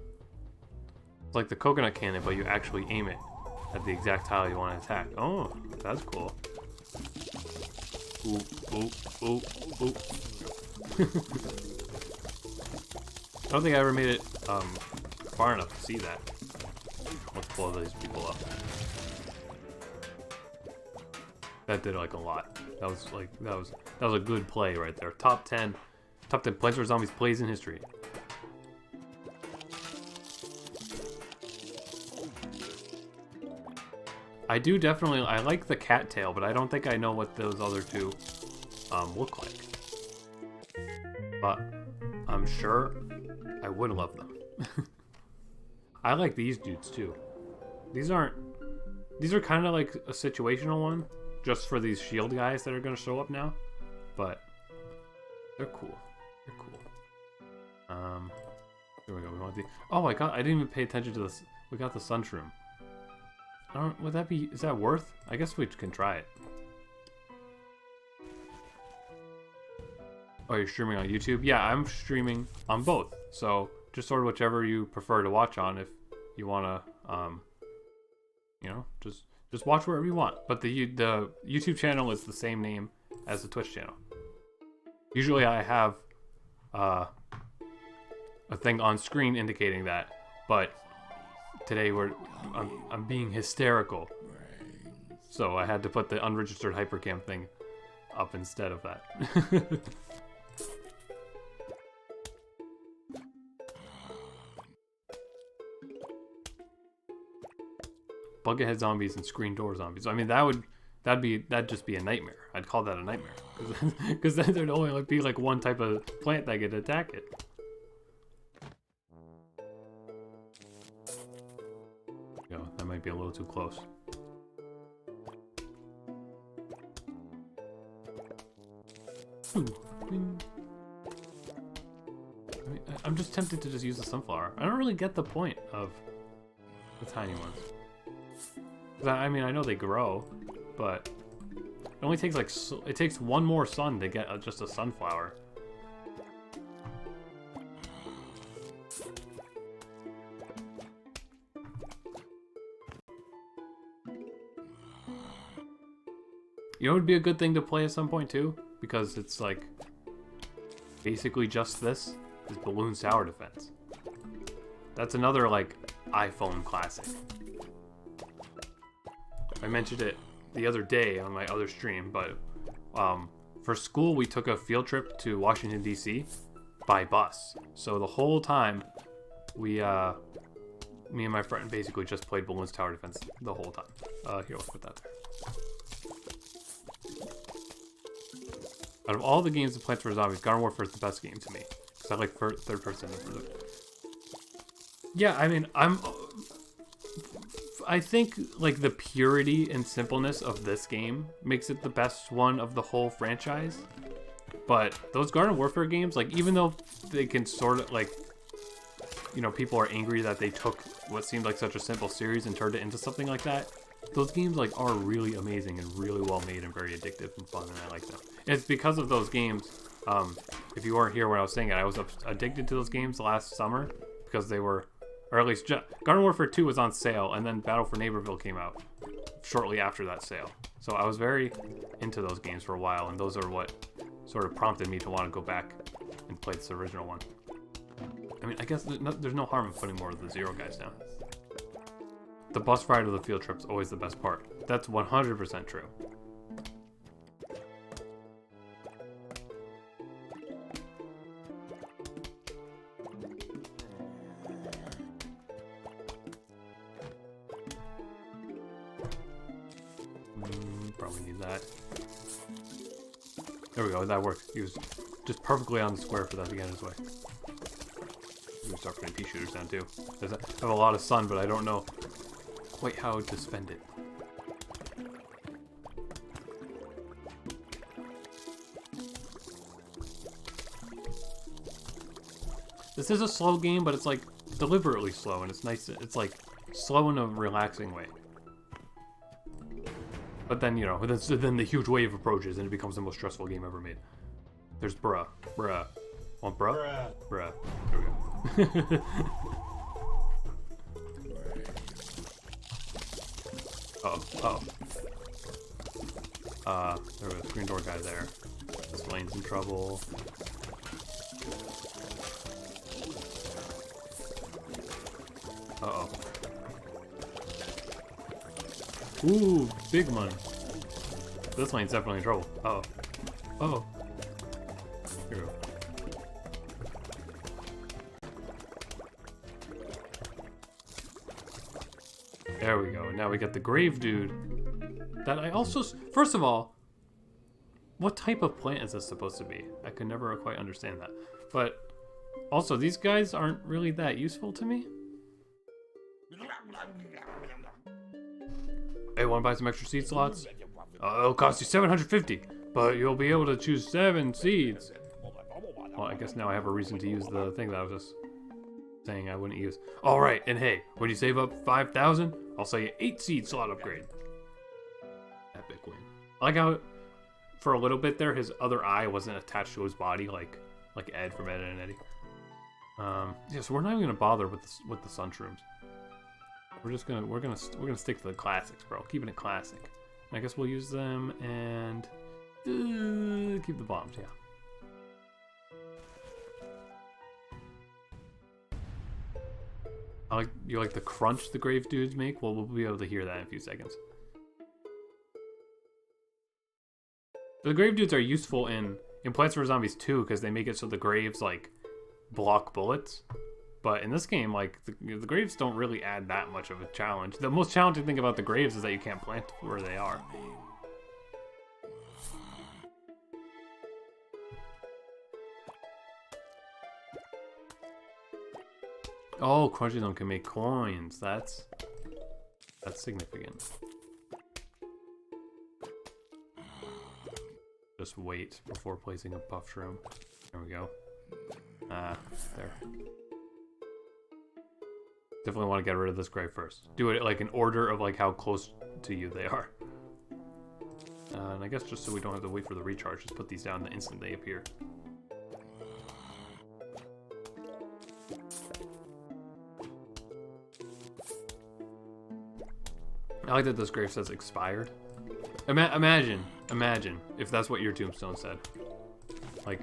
It's like the coconut cannon, but you actually aim it at the exact tile you want to attack. Oh, that's cool. Ooh, ooh, ooh, ooh. I don't think I ever made it far enough to see that. Let's blow these people up. That did like a lot. That was a good play right there. Top 10 Plants vs. Zombies plays in history. I do definitely, I like the cattail, but I don't think I know what those other two look like. But I'm sure I would love them. I like these dudes too. These are kind of like a situational one, just for these shield guys that are going to show up now. But they're cool. They're cool. Here we go. We want the. Oh my god! I didn't even pay attention to this. We got the sunshroom. I don't. Would that be? Is that worth? I guess we can try it. Oh, you're streaming on YouTube? Yeah, I'm streaming on both. So just sort of whichever you prefer to watch on. If you wanna, you know, just watch wherever you want. But the YouTube channel is the same name as the Twitch channel. Usually I have a thing on screen indicating that, but today I'm being hysterical, so I had to put the unregistered hypercam thing up instead of that. Buckethead zombies and screen door zombies. I mean, that'd just be a nightmare. I'd call that a nightmare because then there'd only be like one type of plant that could attack it. Yo, that might be a little too close. I'm just tempted to just use the sunflower. I don't really get the point of the tiny ones. I mean, I know they grow, but it only takes like it takes one more sun to get just a sunflower. You know, it would be a good thing to play at some point too, because it's like basically just this is Balloons Tower Defense. That's another like iPhone classic. I mentioned it the other day on my other stream, but for school we took a field trip to Washington DC by bus. So the whole time we me and my friend basically just played Balloons Tower Defense the whole time. Here, let's put that there. Out of all the games of Plants vs. Zombies, Garden Warfare is the best game to me. Because I like third person. Yeah, I mean, I think like the purity and simpleness of this game makes it the best one of the whole franchise. But those Garden Warfare games, like even though they can sort of like, you know, people are angry that they took what seemed like such a simple series and turned it into something like that. Those games like are really amazing and really well made and very addictive and fun, and I like them. And it's because of those games. If you weren't here when I was saying it, I was addicted to those games last summer because they were, or at least Garden Warfare 2 was on sale, and then Battle for Neighborville came out shortly after that sale. So I was very into those games for a while, and those are what sort of prompted me to want to go back and play this original one. I mean, I guess there's no harm in putting more of the Zero guys down. The bus ride of the field trip's always the best part. That's 100% true. Probably need that. There we go, that worked. He was just perfectly on the square for that to get in his way. I'm gonna start putting pea shooters down too. I have a lot of sun, but I don't know quite how to spend it. This is a slow game, but it's like deliberately slow, and it's nice. It's like slow in a relaxing way. But then, you know, then the huge wave approaches, and it becomes the most stressful game ever made. There's bruh. Want bruh? Bruh. There we go. Uh-oh. There was a screen door guy there. This lane's in trouble. Uh-oh. Ooh, big one. This lane's definitely in trouble. Uh-oh. Uh-oh. Here we go. There we go. Now we got the grave dude. That I also... First of all, what type of plant is this supposed to be? I could never quite understand that. But also, these guys aren't really that useful to me. Hey, want to buy some extra seed slots? It'll cost you 750, but you'll be able to choose 7 seeds. Well, I guess now I have a reason to use the thing that I was just saying I wouldn't use. All right, and hey, when you save up 5,000, I'll sell you 8 seed slot upgrade. Epic win. I like how, for a little bit there, his other eye wasn't attached to his body like Ed from Ed and Eddie. Yeah, so we're not even gonna bother with the sunshrooms. We're gonna stick to the classics, bro. Keeping it classic. I guess we'll use them and keep the bombs. Yeah. You like the crunch the grave dudes make? Well, we'll be able to hear that in a few seconds. The grave dudes are useful in Plants vs Zombies 2 because they make it so the graves like block bullets. But in this game, like, the graves don't really add that much of a challenge. The most challenging thing about the graves is that you can't plant where they are. Oh, crunching them can make coins. That's significant. Just wait before placing a buff shroom. There we go. There. Definitely want to get rid of this grave first. Do it like in order of like how close to you they are. And I guess just so we don't have to wait for the recharge, just put these down the instant they appear. I like that this grave says expired. Imagine if that's what your tombstone said. Like,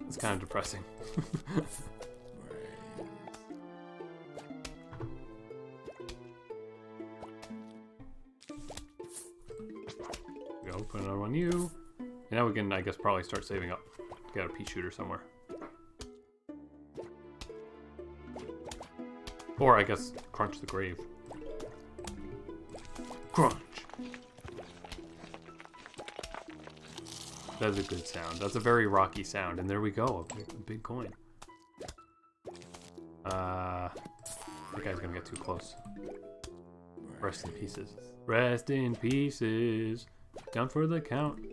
it's kind of depressing. Go, put another one on you. And now we can, I guess, probably start saving up. Got a pea shooter somewhere. Or, I guess, crunch the grave. Crunch! That's a good sound. That's a very rocky sound. And there we go, a big coin. That guy's gonna get too close. Rest in pieces. Rest in pieces. Down for the count.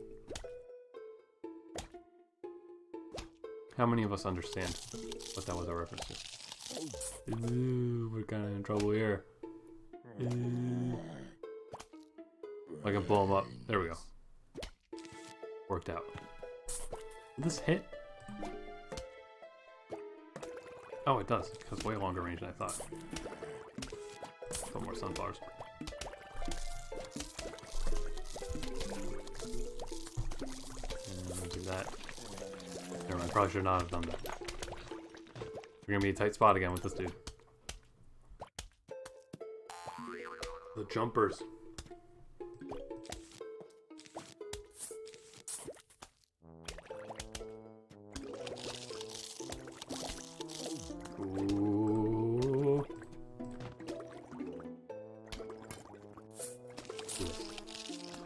How many of us understand what that was a reference to? Ooh, we're kind of in trouble here. I can blow him up. There we go. Worked out. Did this hit? Oh, it does. It has way longer range than I thought. Put more sunflowers. And do that. Never mind, probably should not have done that. We're gonna be a tight spot again with this dude. The jumpers. Ooh.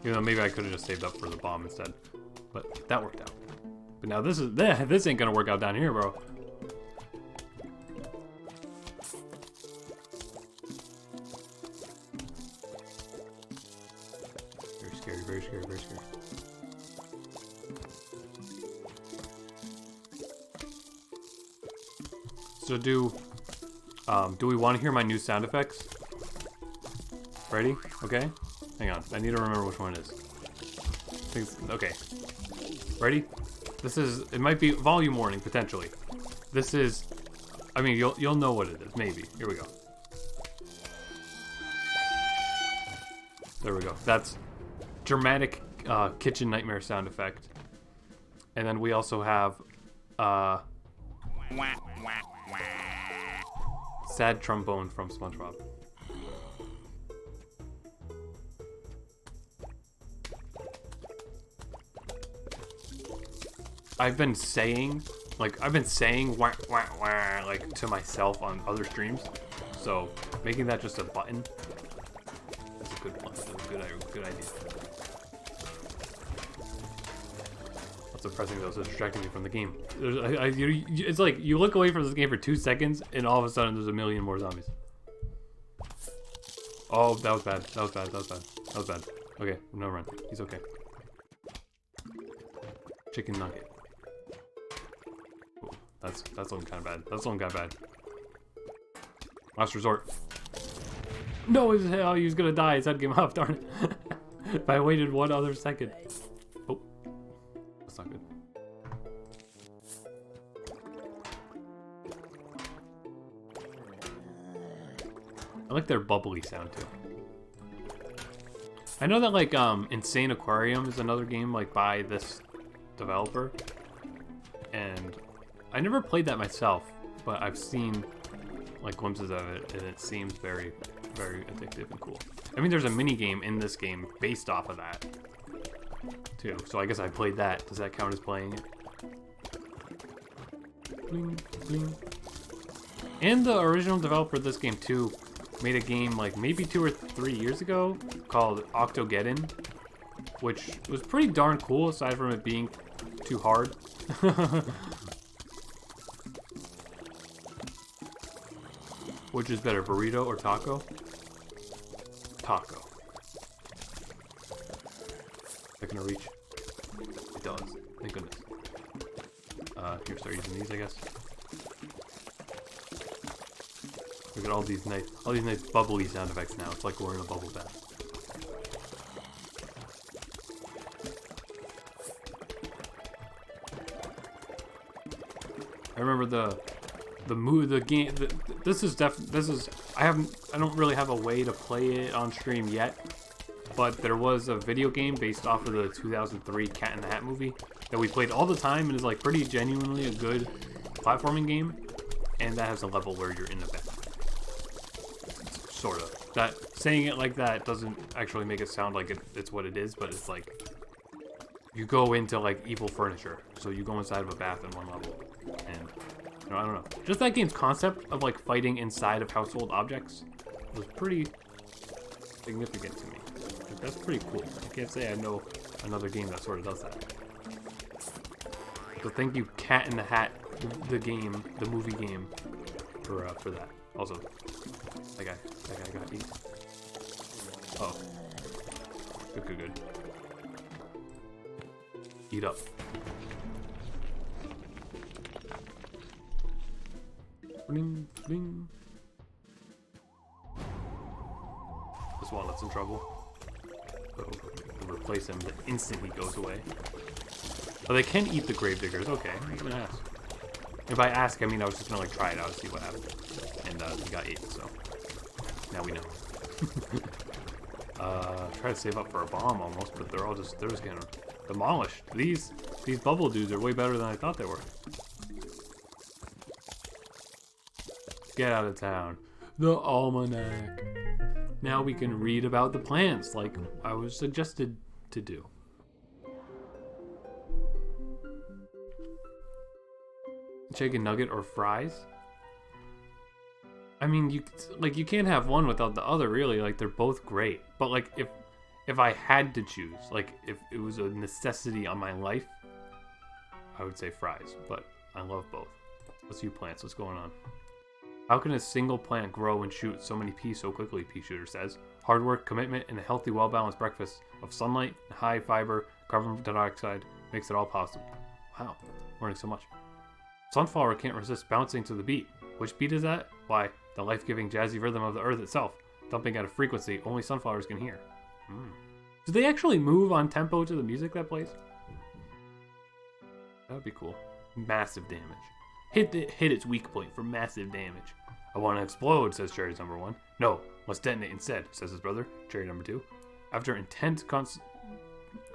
You know, maybe I could have just saved up for the bomb instead, but that worked out. But now this ain't gonna work out down here, bro. Very scary, very scary, very scary. So do we want to hear my new sound effects? Ready? Okay. Hang on. I need to remember which one it is. Okay. Ready? This is. It might be volume warning potentially. This is. I mean, you'll know what it is. Maybe. Here we go. There we go. That's dramatic kitchen nightmare sound effect. And then we also have sad trombone from SpongeBob. I've been saying wah, wah, wah, like to myself on other streams. So making that just a button, that's a good one. That's a good idea. Lots of pressing those is distracting me from the game. It's like you look away from this game for 2 seconds, and all of a sudden there's a million more zombies. Oh, that was bad. That was bad. That was bad. That was bad. Okay, no run. He's okay. Chicken nugget. Ooh, that's looking kind of bad. That's looking kind of bad. Last resort. No, hell, he was gonna die. His head came off. Darn it. If I waited 1 other second. Oh, that's not good. I like their bubbly sound too. I know that like Insane Aquarium is another game like by this developer, and I never played that myself, but I've seen like glimpses of it, and it seems very, very addictive and cool. I mean, there's a mini game in this game based off of that too, so I guess I played that. Does that count as playing it? Bling, bling. And the original developer of this game too made a game like maybe 2 or 3 years ago called Octogeddon, which was pretty darn cool aside from it being too hard. Which is better, burrito or taco? Taco. Is that gonna reach? It does. Thank goodness. Here, start using these, I guess. Look at all these nice bubbly sound effects now. It's like we're in a bubble bath. I remember the game. I don't really have a way to play it on stream yet, but there was a video game based off of the 2003 Cat in the Hat movie that we played all the time, and is like pretty genuinely a good platforming game, and that has a level where you're in the bath. Sort of. That saying it like that doesn't actually make it sound like it's what it is, but it's like you go into like evil furniture. So you go inside of a bath in one level, and you know, I don't know. Just that game's concept of like fighting inside of household objects was pretty significant to me. Like, that's pretty cool. I can't say I know another game that sort of does that. So thank you, Cat in the Hat, the game, the movie game, for that. Also, that guy got eat. Oh. Good. Eat up. Bling, bling. This walnut's in trouble. So, replace him, the instant he goes away. Oh, they can eat the gravediggers. Okay, I'm gonna ask. If I ask, I mean I was just gonna like try it out and see what happened. And he got eaten, so now we know. Try to save up for a bomb almost, but they're just getting demolished. These bubble dudes are way better than I thought they were. Get out of town. The almanac. Now we can read about the plants like I was suggested to do. Chicken nugget or fries? I mean, you can't have one without the other, really. Like, they're both great. But like, if I had to choose, like if it was a necessity on my life, I would say fries. But I love both. Let's see plants. What's going on? How can a single plant grow and shoot so many peas so quickly? Pea shooter says. Hard work, commitment, and a healthy, well-balanced breakfast of sunlight, high fiber, carbon dioxide makes it all possible. Wow, learning so much. Sunflower can't resist bouncing to the beat. Which beat is that? Why, the life-giving jazzy rhythm of the earth itself, thumping at a frequency only sunflowers can hear. Do they actually move on tempo to the music that plays? That would be cool. Massive damage. Hit its weak point for massive damage. I want to explode, says Cherry number 1. No, let's detonate instead, says his brother, Cherry number 2. After intense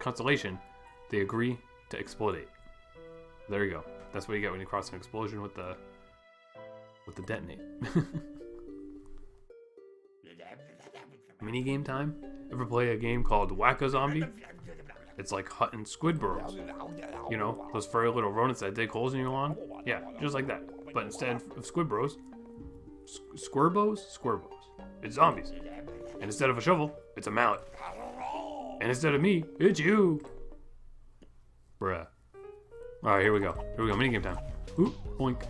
constellation, they agree to explodate. There you go. That's what you get when you cross an explosion with the detonate. Minigame time? Ever play a game called Whack-A-Zombie? It's like hunting squid burrows. You know, those furry little rodents that dig holes in your lawn? Yeah, just like that. But instead of squid burrows, squirbos? It's zombies. And instead of a shovel, it's a mallet. And instead of me, it's you. Bruh. Alright, here we go. Minigame time. Ooh, boink.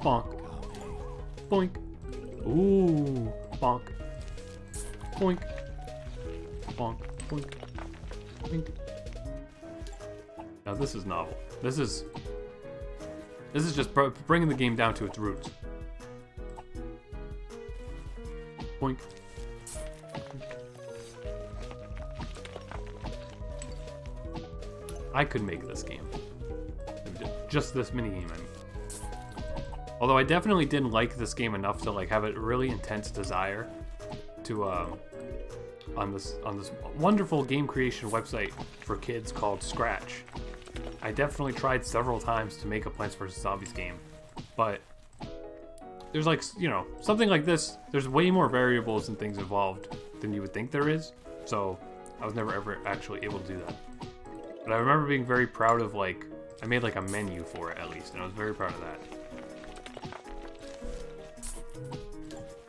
Bonk. Boink. Ooh, bonk. Boink. Bonk. Boink. Boink. Now this is novel. This is just bringing the game down to its roots. Boink. I could make this game. Just this minigame, I mean. Although I definitely didn't like this game enough to like have a really intense desire to on this wonderful game creation website for kids called Scratch. I definitely tried several times to make a Plants vs. Zombies game, but there's like, you know, something like this, there's way more variables and things involved than you would think there is, so I was never ever actually able to do that. But I remember being very proud of, like, I made like a menu for it at least, and I was very proud of that.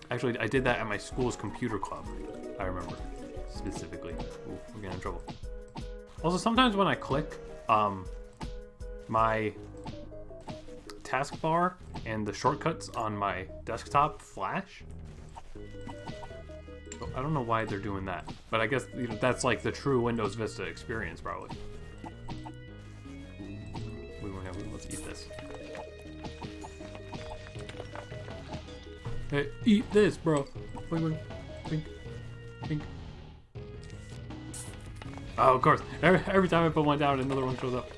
Actually, I did that at my school's computer club, I remember, specifically. Ooh, we're getting in trouble. Also, sometimes when I click, my taskbar and the shortcuts on my desktop flash. So I don't know why they're doing that, but I guess, you know, that's like the true Windows Vista experience, probably. Let's eat this. Hey, eat this, bro. Wink, wink, wink. Oh, of course. Every time I put one down, another one shows up.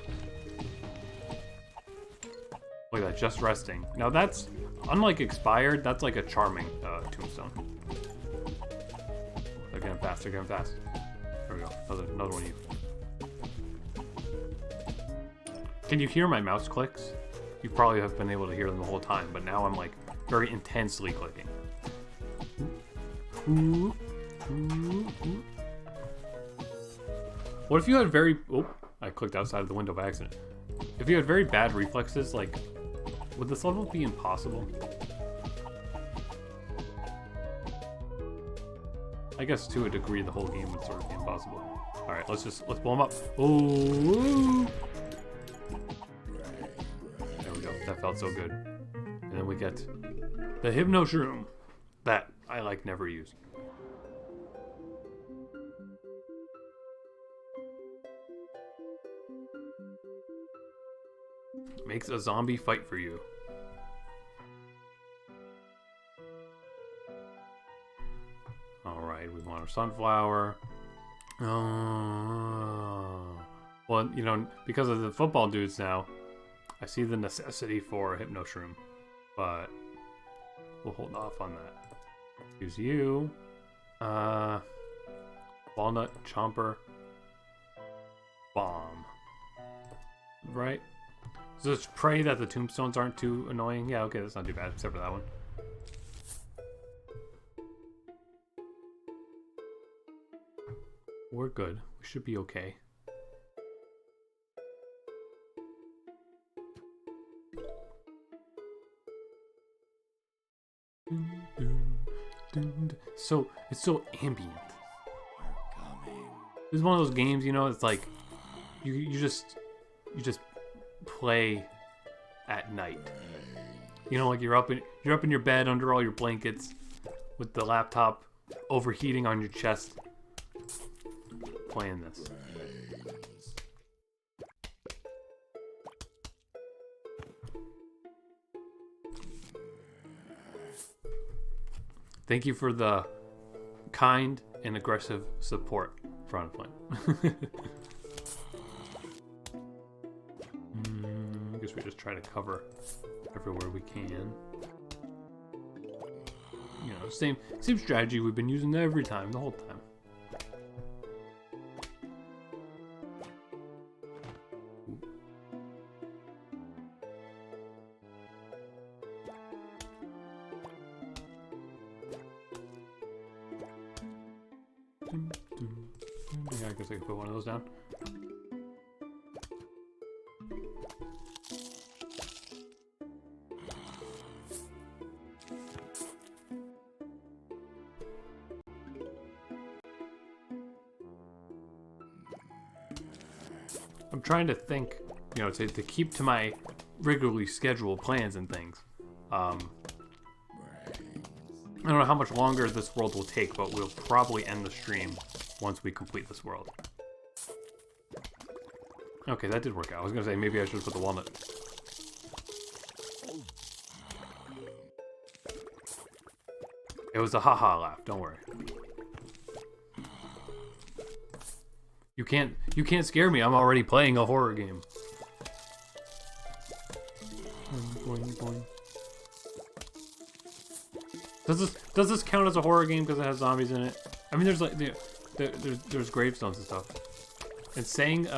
Look at that, just resting. Now that's, unlike expired, that's like a charming tombstone. They're getting fast, they're getting fast. There we go, another one of you. Can you hear my mouse clicks? You probably have been able to hear them the whole time, but now I'm like very intensely clicking. What if you had very... Oh, I clicked outside of the window by accident. If you had very bad reflexes, like, would this level be impossible? I guess to a degree the whole game would sort of be impossible. Alright, let's blow him up. Oh! There we go. That felt so good. And then we get the Hypno Shroom that I like never use. Makes a zombie fight for you. Alright, we want our sunflower. Well, you know, because of the football dudes now, I see the necessity for a Hypno Shroom, but we'll hold off on that. Use you. Walnut, Chomper, Bomb. Right? So just pray that the tombstones aren't too annoying. Yeah, okay, that's not too bad, except for that one. We're good. We should be okay. So it's so ambient. This is one of those games, you know, it's like you just play at night. You know, like you're up in your bed under all your blankets with the laptop overheating on your chest, playing this. Thank you for the kind and aggressive support, Front Flint. I guess we just try to cover everywhere we can. You know, same strategy we've been using every time, the whole time. Yeah, I guess I can put one of those down. I'm trying to think, you know, to keep to my regularly scheduled plans and things. I don't know how much longer this world will take, but we'll probably end the stream once we complete this world. Okay, that did work out. I was gonna say maybe I should put the walnut. It was a haha laugh, don't worry. You can't scare me. I'm already playing a horror game. Boing, boing. Does this count as a horror game because it has zombies in it? I mean, there's like there's gravestones and stuff. And saying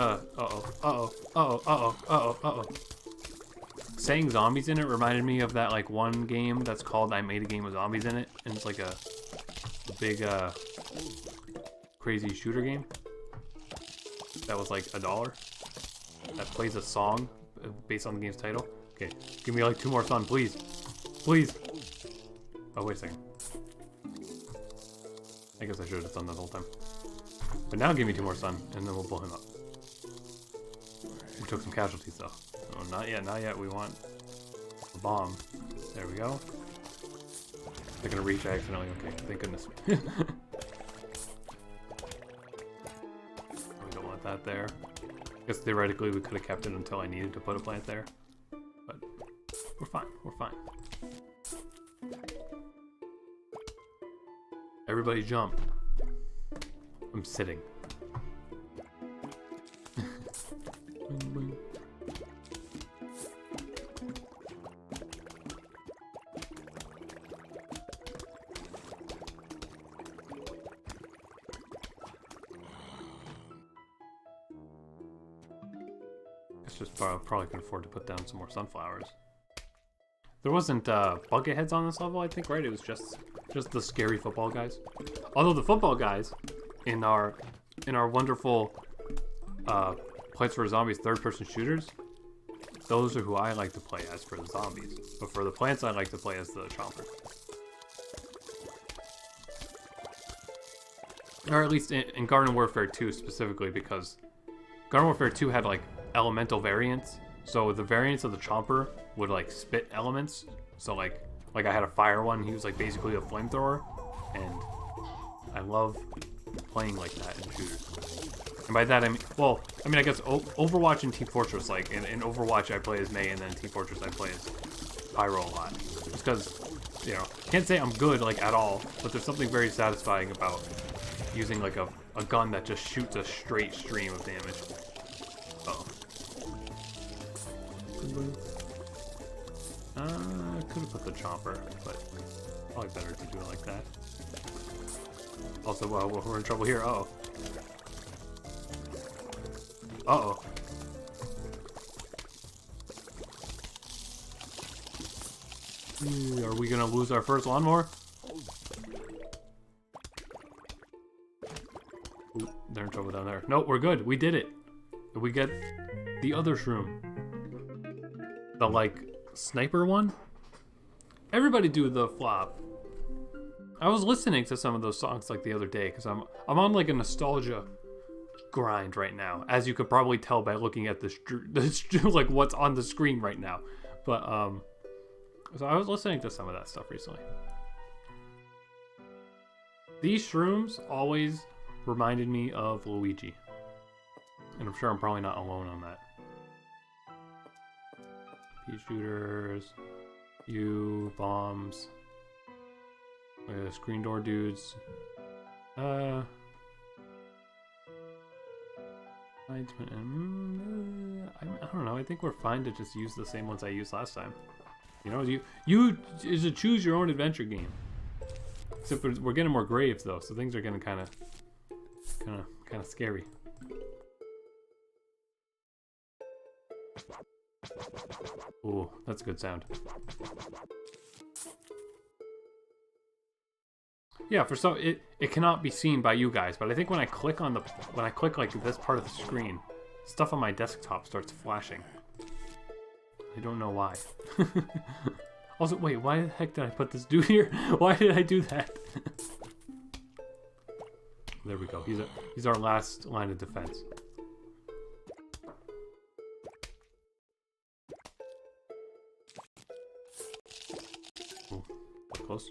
saying zombies in it reminded me of that like one game that's called I Made a Game with Zombies in it, and it's like a big crazy shooter game that was like $1 that plays a song based on the game's title. Okay, give me like 2 more sun, please, please. Oh, wait a second. I guess I should have done that the whole time. But now give me 2 more sun, and then we'll blow him up. We took some casualties, though. Oh, not yet, not yet. We want a bomb. There we go. They're gonna reach accidentally. Okay, thank goodness. We don't want that there. I guess theoretically we could have kept it until I needed to put a plant there. But we're fine, we're fine. Everybody jump. I'm sitting. It's just probably can afford to put down some more sunflowers. There wasn't bucket heads on this level, I think, right? It was just the scary football guys. Although the football guys in our wonderful Plants vs Zombies third-person shooters, those are who I like to play as for the zombies. But for the plants, I like to play as the chompers. Or at least in Garden Warfare 2 specifically, because Garden Warfare 2 had like elemental variants. So the variants of the chomper would like spit elements. So like I had a fire one, he was like basically a flamethrower, and I love playing like that in shooters. And by that I mean, well, I mean I guess Overwatch and Team Fortress, like in Overwatch I play as Mei, and then Team Fortress I play as Pyro a lot. Just because, you know, can't say I'm good like at all, but there's something very satisfying about using like a gun that just shoots a straight stream of damage. Uh-oh. I could have put the chomper, but probably better to do it like that. Also, we're in trouble here. Uh-oh. Uh-oh. Are we gonna lose our first lawnmower? Ooh, they're in trouble down there. Nope, we're good. We did it. Did we get the other shroom? The, like, sniper one? Everybody do the flop. I was listening to some of those songs, like, the other day, because I'm on, like, a nostalgia grind right now, as you could probably tell by looking at like, what's on the screen right now. But, so I was listening to some of that stuff recently. These shrooms always reminded me of Luigi. And I'm sure I'm probably not alone on that. Pea shooters, bombs. Screen door dudes. I don't know. I think we're fine to just use the same ones I used last time. You know, you is a choose your own adventure game. Except we're getting more graves though, so things are getting kind of scary. Ooh, that's a good sound. Yeah, for some it cannot be seen by you guys, but I think when I click like this part of the screen, stuff on my desktop starts flashing. I don't know why. Also, wait, why the heck did I put this dude here? Why did I do that? There we go. He's our last line of defense. Ooh, close.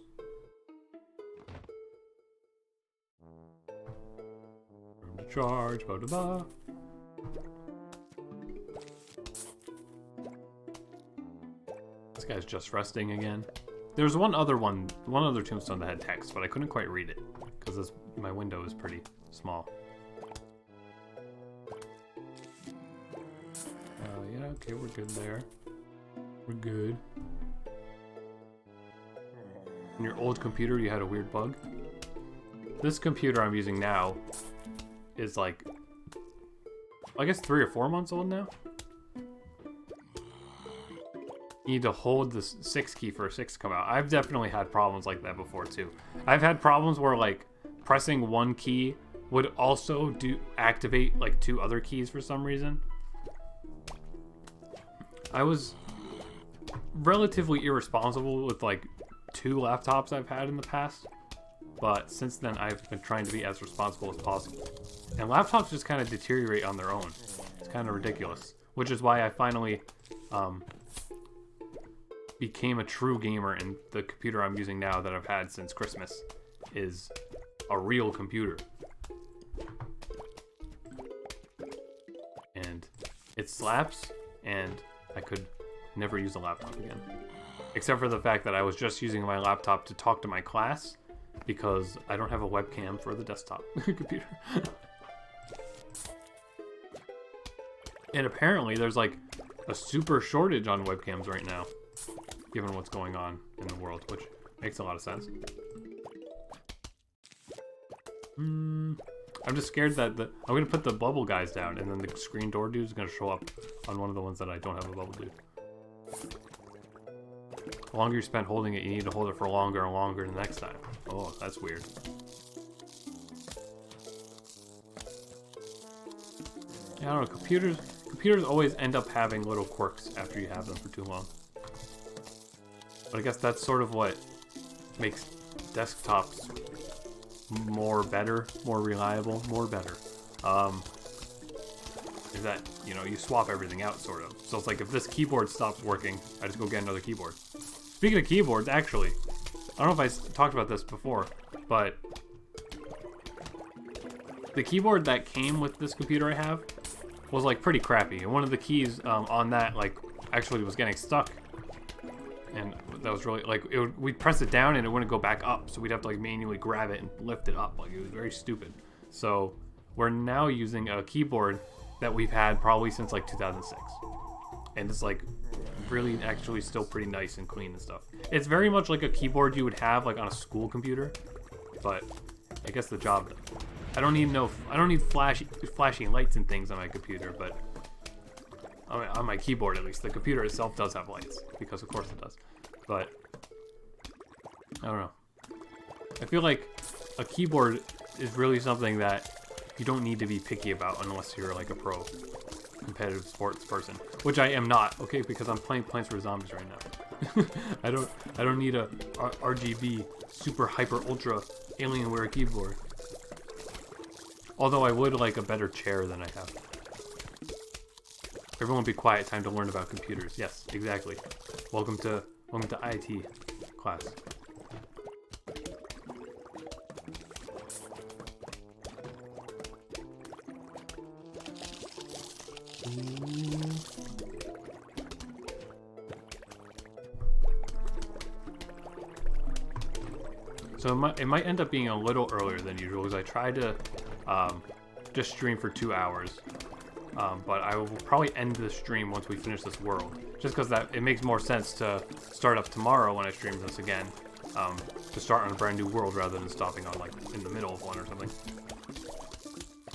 Room to charge, blah, blah, blah. This guy's just resting again. There's one other tombstone that had text, but I couldn't quite read it because my window is pretty small. Yeah, okay, we're good there. We're good. In your old computer, you had a weird bug. This computer I'm using now is like, I guess 3 or 4 months old now. You need to hold the 6 key for a 6 to come out. I've definitely had problems like that before too. I've had problems where like pressing one key would also activate like 2 other keys for some reason. I was relatively irresponsible with like 2 laptops I've had in the past, but since then I've been trying to be as responsible as possible. And laptops just kind of deteriorate on their own. It's kind of ridiculous, which is why I finally became a true gamer, and the computer I'm using now that I've had since Christmas is a real computer. And it slaps, and I could never use a laptop again. Except for the fact that I was just using my laptop to talk to my class because I don't have a webcam for the desktop computer. And apparently there's like a super shortage on webcams right now, given what's going on in the world, which makes a lot of sense. I'm just scared that I'm going to put the bubble guys down, and then the screen door dude is going to show up on one of the ones that I don't have a bubble dude. The longer you spend holding it, you need to hold it for longer and longer the next time. Oh, that's weird. Yeah, I don't know, computers always end up having little quirks after you have them for too long. But I guess that's sort of what makes desktops more reliable, is that, you know, you swap everything out, sort of. So it's like, if this keyboard stops working, I just go get another keyboard. Speaking of keyboards, actually, I don't know if I talked about this before, but the keyboard that came with this computer I have was like pretty crappy, and one of the keys on that like actually was getting stuck, and that was really like, we'd press it down and it wouldn't go back up, so we'd have to like manually grab it and lift it up. Like, it was very stupid. So we're now using a keyboard that we've had probably since like 2006, and it's like really actually still pretty nice and clean and stuff. It's very much like a keyboard you would have like on a school computer, but I guess the job done. I don't need flashy lights and things on my computer, but on my keyboard at least, the computer itself does have lights, because of course it does. But I don't know. I feel like a keyboard is really something that you don't need to be picky about unless you're like a pro competitive sports person, which I am not, okay, because I'm playing Plants vs. Zombies right now. I don't need a RGB super hyper ultra Alienware keyboard. Although I would like a better chair than I have. Everyone be quiet, time to learn about computers. Yes, exactly. Welcome to IT class. So it might end up being a little earlier than usual because I tried to just stream for 2 hours. But I will probably end the stream once we finish this world. Just because it makes more sense to start up tomorrow when I stream this again. To start on a brand new world rather than stopping on like in the middle of one or something.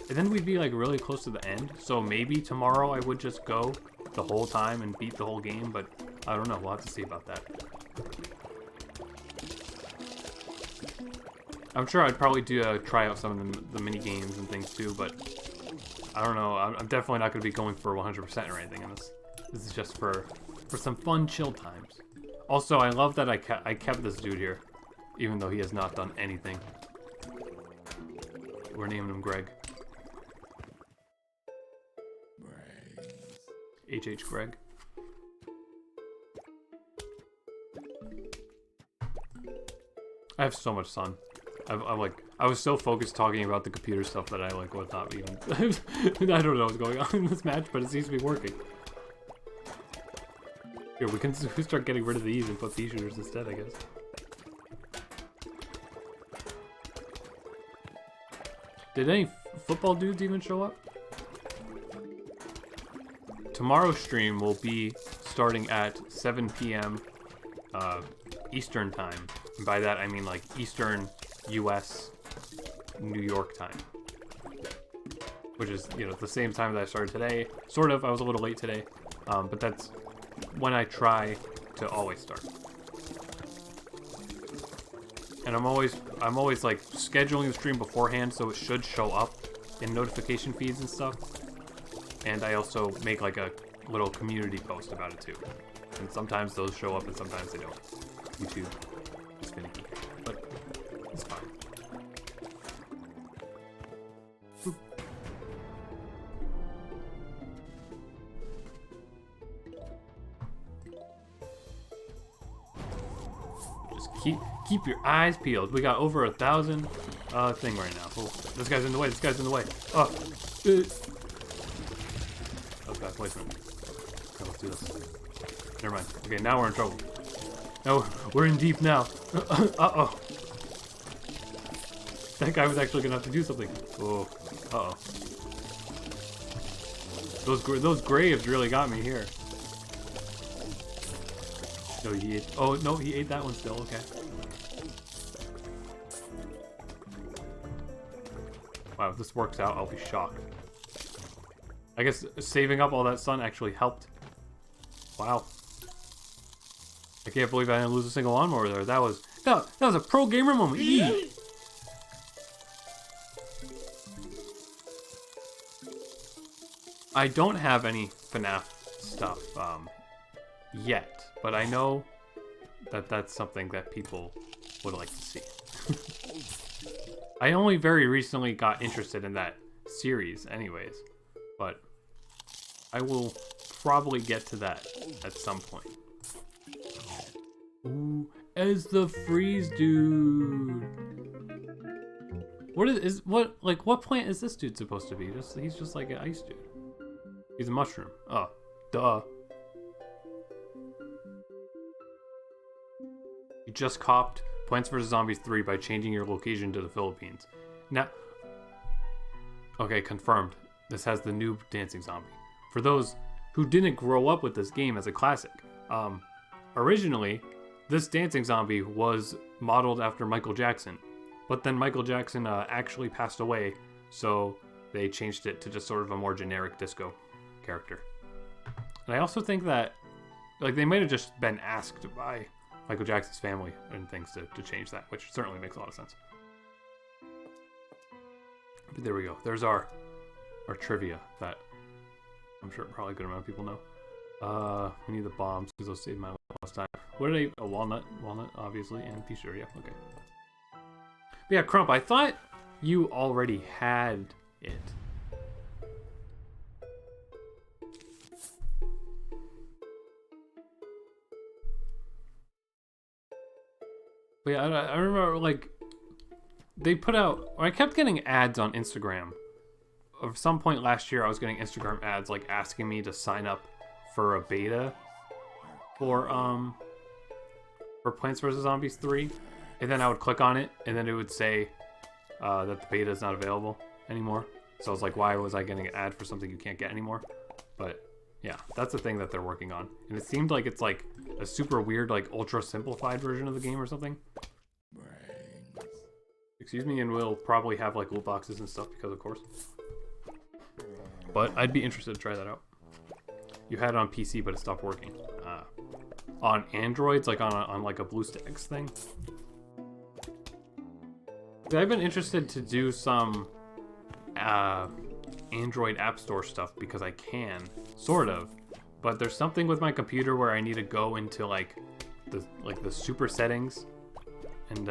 And then we'd be like really close to the end. So maybe tomorrow I would just go the whole time and beat the whole game. But I don't know. We'll have to see about that. I'm sure I'd probably try out some of the mini games and things too, but I don't know. I'm definitely not going to be going for 100% or anything in this. This is just for some fun, chill times. Also, I love that I kept this dude here, even though he has not done anything. We're naming him Greg. H.H. Greg. I have so much fun. I was so focused talking about the computer stuff that I like was not even. I don't know what's going on in this match, but it seems to be working. Here, we can start getting rid of these and put pea shooters instead, I guess. Did any football dudes even show up? Tomorrow's stream will be starting at 7 p.m. Eastern time. And by that I mean like Eastern US New York time. Which is, you know, the same time that I started today. Sort of, I was a little late today. But that's when I try to always start. And I'm always like scheduling the stream beforehand so it should show up in notification feeds and stuff. And I also make like a little community post about it too. And sometimes those show up and sometimes they don't. YouTube is finicky, but it's fine. Boop. Just keep your eyes peeled. We got over 1,000 thing right now. Oh, this guy's in the way. This guy's in the way. Oh, okay, wait a minute. Okay, let's do this. Never mind. Okay, now we're in trouble. No, we're in deep now. Uh-oh. That guy was actually gonna have to do something. Oh, uh-oh. Those graves really got me here. No, he ate. Oh no, he ate that one still. Okay. Wow, if this works out, I'll be shocked. I guess saving up all that sun actually helped. Wow. I can't believe I didn't lose a single lawnmower there. That was a pro gamer moment. Eee! I don't have any FNAF stuff yet, but I know that that's something that people would like to see. I only very recently got interested in that series anyways, but I will probably get to that at some point. Ooh, as the freeze dude. What plant is this dude supposed to be? He's just like an ice dude. He's a mushroom. Oh, duh. You just copped Plants vs. Zombies 3 by changing your location to the Philippines. Now, okay, confirmed. This has the new dancing zombie. For those who didn't grow up with this game as a classic, originally, this dancing zombie was modeled after Michael Jackson, but then Michael Jackson actually passed away, so they changed it to just sort of a more generic disco character. And I also think that, like, they might have just been asked by Michael Jackson's family and things to change that, which certainly makes a lot of sense. But there we go. There's our trivia that I'm sure probably a good amount of people know. We need the bombs because those saved my life last time. What did a walnut, obviously, and pea shooter, yeah, okay. But yeah, Crump, I thought you already had it. But yeah, I remember, like, they put out, or I kept getting ads on Instagram. At some point last year, I was getting Instagram ads, like, asking me to sign up for a beta for Plants vs. Zombies 3. and then I would click on it, and then it would say that the beta is not available anymore. So I was like, why was I getting an ad for something you can't get anymore? But yeah, that's the thing that they're working on. And it seemed like it's like a super weird, like ultra simplified version of the game or something. Excuse me, and we'll probably have like loot boxes and stuff because of course. But I'd be interested to try that out. You had it on PC, but it stopped working. On Androids, like on like a BlueStacks thing. I've been interested to do some Android App Store stuff because I can, sort of. But there's something with my computer where I need to go into like the super settings and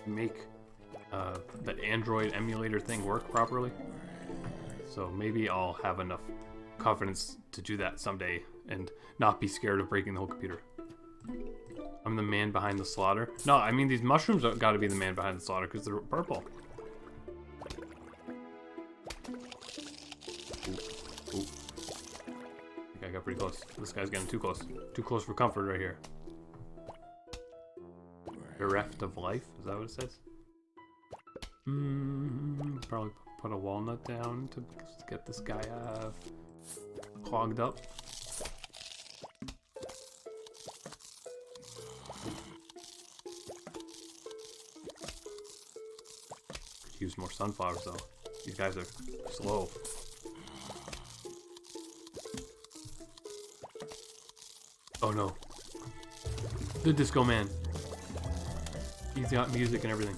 make the Android emulator thing work properly. So maybe I'll have enough confidence to do that someday and not be scared of breaking the whole computer. I'm the man behind the slaughter. No, I mean these mushrooms have got to be the man behind the slaughter because they're purple. Ooh. I think I got pretty close. This guy's getting too close. Too close for comfort right here. Bereft of life? Is that what it says? Probably put a walnut down to get this guy clogged up. Could use more sunflowers though. These guys are slow. Oh no. The Disco Man. He's got music and everything.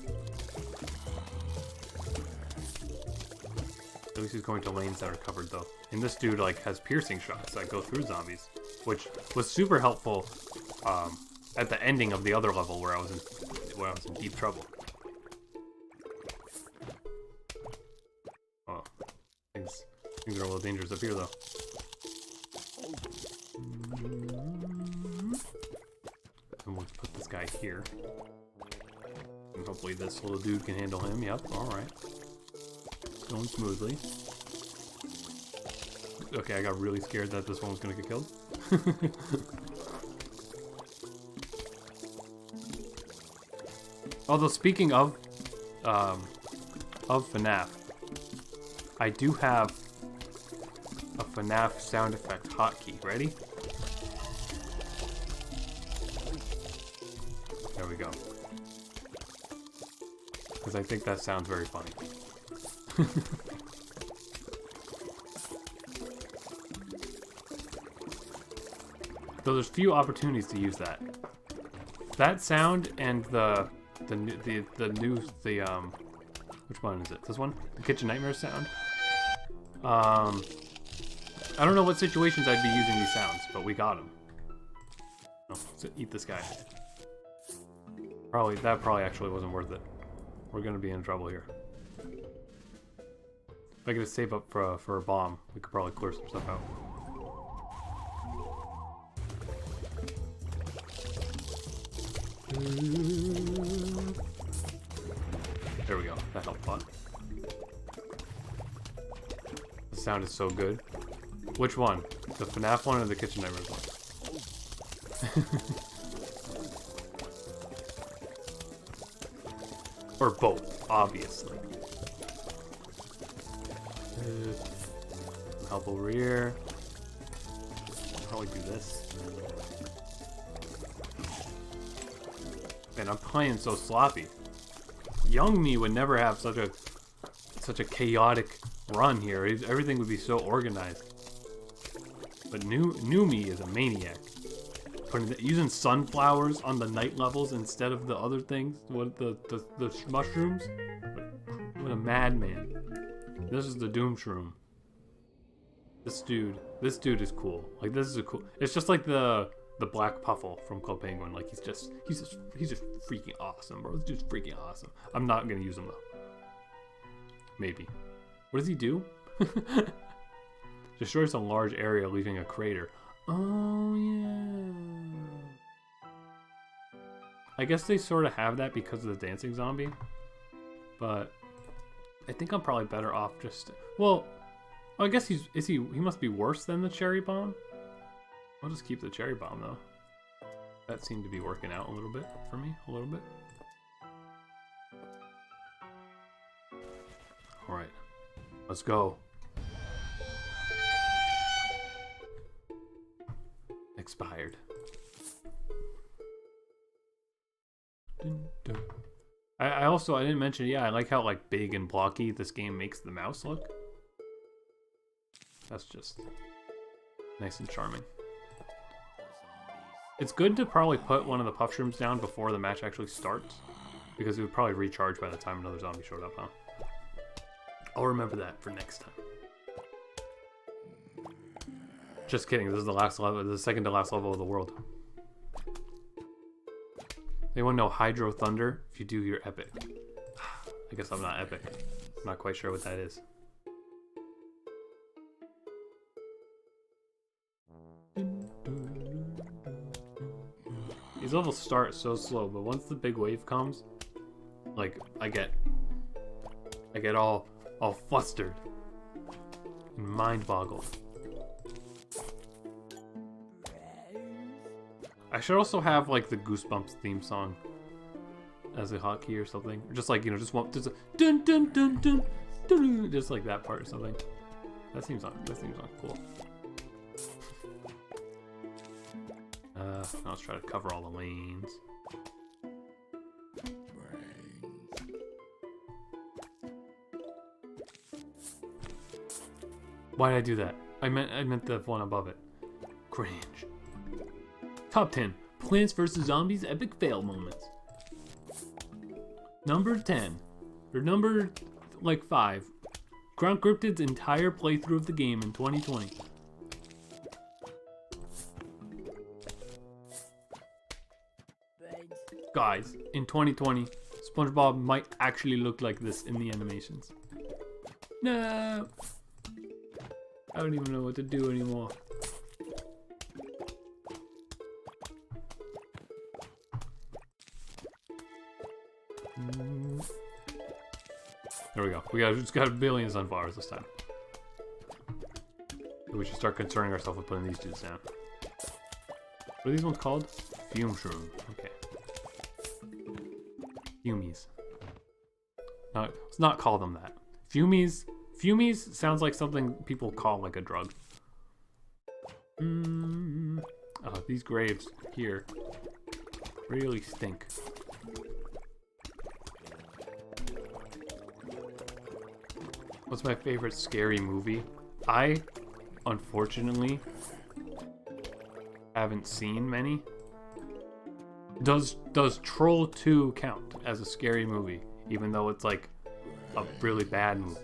At least he's going to lanes that are covered though. And this dude like has piercing shots that go through zombies, which was super helpful at the ending of the other level where I was in deep trouble. Oh, things are a little dangerous up here though. And we'll put this guy here. And hopefully this little dude can handle him. Yep, alright. Going smoothly. Okay, I got really scared that this one was gonna get killed. Although speaking of FNAF, I do have a FNAF sound effect hotkey. Ready? There we go. Because I think that sounds very funny. So there's few opportunities to use that. That sound and the which one is it? This one? The Kitchen Nightmare sound? I don't know what situations I'd be using these sounds, but we got them. Oh, so eat this guy. That probably actually wasn't worth it. We're gonna be in trouble here. If I could save up for a bomb, we could probably clear some stuff out. There we go. That helped a lot. The sound is so good. Which one? The FNAF one or the Kitchen Nightmares one? Or both, obviously. Help over here. Probably do this. Man, I'm playing so sloppy. Young me would never have such a chaotic run here. Everything would be so organized. But new me is a maniac. Using sunflowers on the night levels instead of the other things. What the mushrooms? What a madman. This is the Doom Shroom. This dude is cool. Like this is a cool. It's just like the Black Puffle from Club Penguin. Like he's just freaking awesome, bro. It's just freaking awesome. I'm not gonna use him though. Maybe. What does he do? Destroys a large area, leaving a crater. Oh yeah. I guess they sort of have that because of the dancing zombie, but I think I'm probably better off just. Well, I guess he must be worse than the cherry bomb. I'll just keep the cherry bomb though. That seemed to be working out a little bit for me, a little bit. All right, let's go. Expired. I also, I didn't mention, yeah, I like how like big and blocky this game makes the mouse look. That's just nice and charming. It's good to probably put one of the puff shrooms down before the match actually starts, because it would probably recharge by the time another zombie showed up, huh? I'll remember that for next time. Just kidding, this is the last level, the second to last level of the world. Anyone know Hydro Thunder? If you do, you're epic. I guess I'm not epic. I'm not quite sure what that is. These levels start so slow, but once the big wave comes, like I get all flustered and mind boggled. I should also have like the Goosebumps theme song as a hotkey or something, or just like, you know, just a dun dun dun dun dun, just like that part or something. That seems cool. Now let's try to cover all the lanes. Why did I do that? I meant the one above it. Cringe. Top 10 Plants vs. Zombies epic fail moments. Number 10, or number like 5, Ground Cryptid's entire playthrough of the game in 2020. Guys, in 2020, SpongeBob might actually look like this in the animations. No, I don't even know what to do anymore. There we go. We just got billions on sunflowers this time. So we should start concerning ourselves with putting these dudes down. What are these ones called? Fume shroom. Okay. Fumies. No, let's not call them that. Fumies. Fumies sounds like something people call like a drug. Oh, these graves here really stink. What's my favorite scary movie? I, unfortunately, haven't seen many. Does Troll 2 count as a scary movie, even though it's like a really bad movie?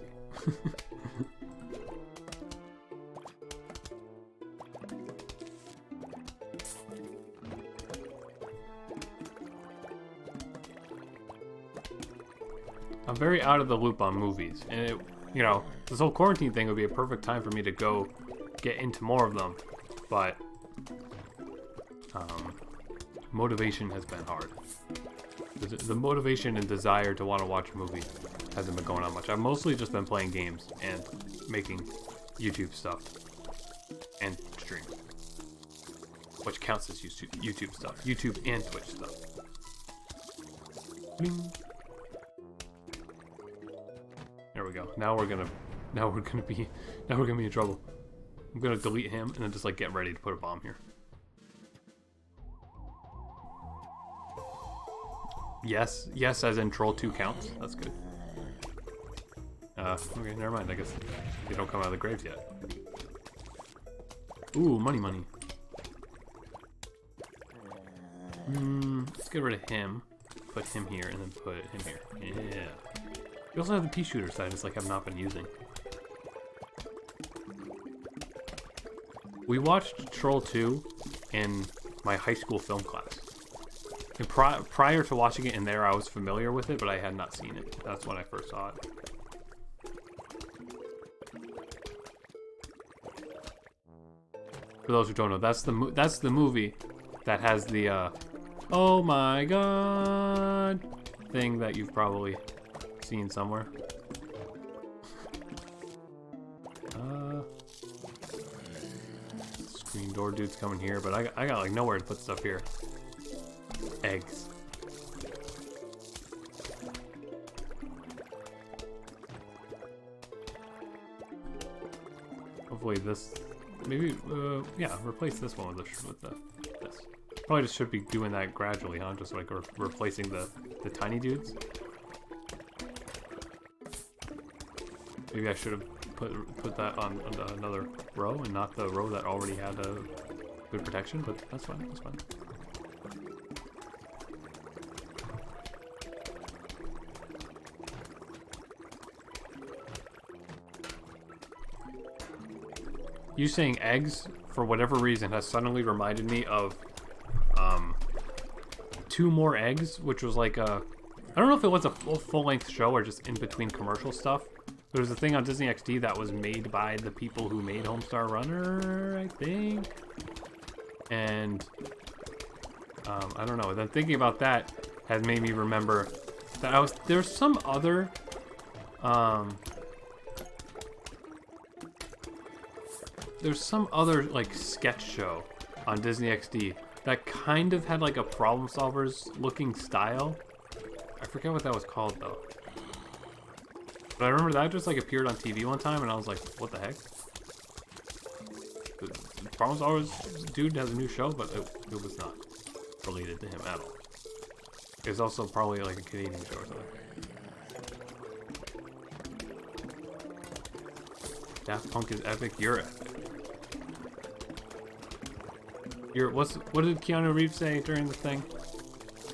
I'm very out of the loop on movies, and it, you know, this whole quarantine thing would be a perfect time for me to go get into more of them, but motivation has been hard. The motivation and desire to want to watch a movie hasn't been going on much. I've mostly just been playing games and making YouTube stuff and streams, which counts as YouTube stuff, YouTube and Twitch stuff. Bling. There we go. Now we're gonna be in trouble. I'm gonna delete him and then just like get ready to put a bomb here. Yes, as in Troll 2 counts. That's good. Okay, never mind. I guess they don't come out of the graves yet. Ooh, money. Let's get rid of him. Put him here and then put him here. Yeah. We also have the pea shooter side, just like I've not been using. We watched Troll 2 in my high school film class. And prior to watching it in there, I was familiar with it, but I had not seen it. That's when I first saw it. For those who don't know, that's the movie that has the oh my god thing that you've probably seen somewhere. Screen door dude's coming here, but I got like nowhere to put stuff here. eggs. Hopefully this, maybe, yeah, replace this one with this. Probably just should be doing that gradually, huh? Just like replacing the tiny dudes. Maybe I should have put that on another row and not the row that already had a good protection, but that's fine, that's fine. You saying eggs, for whatever reason, has suddenly reminded me of 2 More Eggs, which was like a... I don't know if it was a full-length show or just in between commercial stuff. There was a thing on Disney XD that was made by the people who made Homestar Runner, I think. And I don't know. Then thinking about that has made me remember that there's some other like sketch show on Disney XD that kind of had like a Problem Solvers looking style. I forget what that was called though. But I remember that just like appeared on TV one time and I was like, what the heck? The Problem Solvers dude has a new show, but it was not related to him at all. It was also probably like a Canadian show or something. Daft Punk is epic, you're epic. What did Keanu Reeves say during the thing?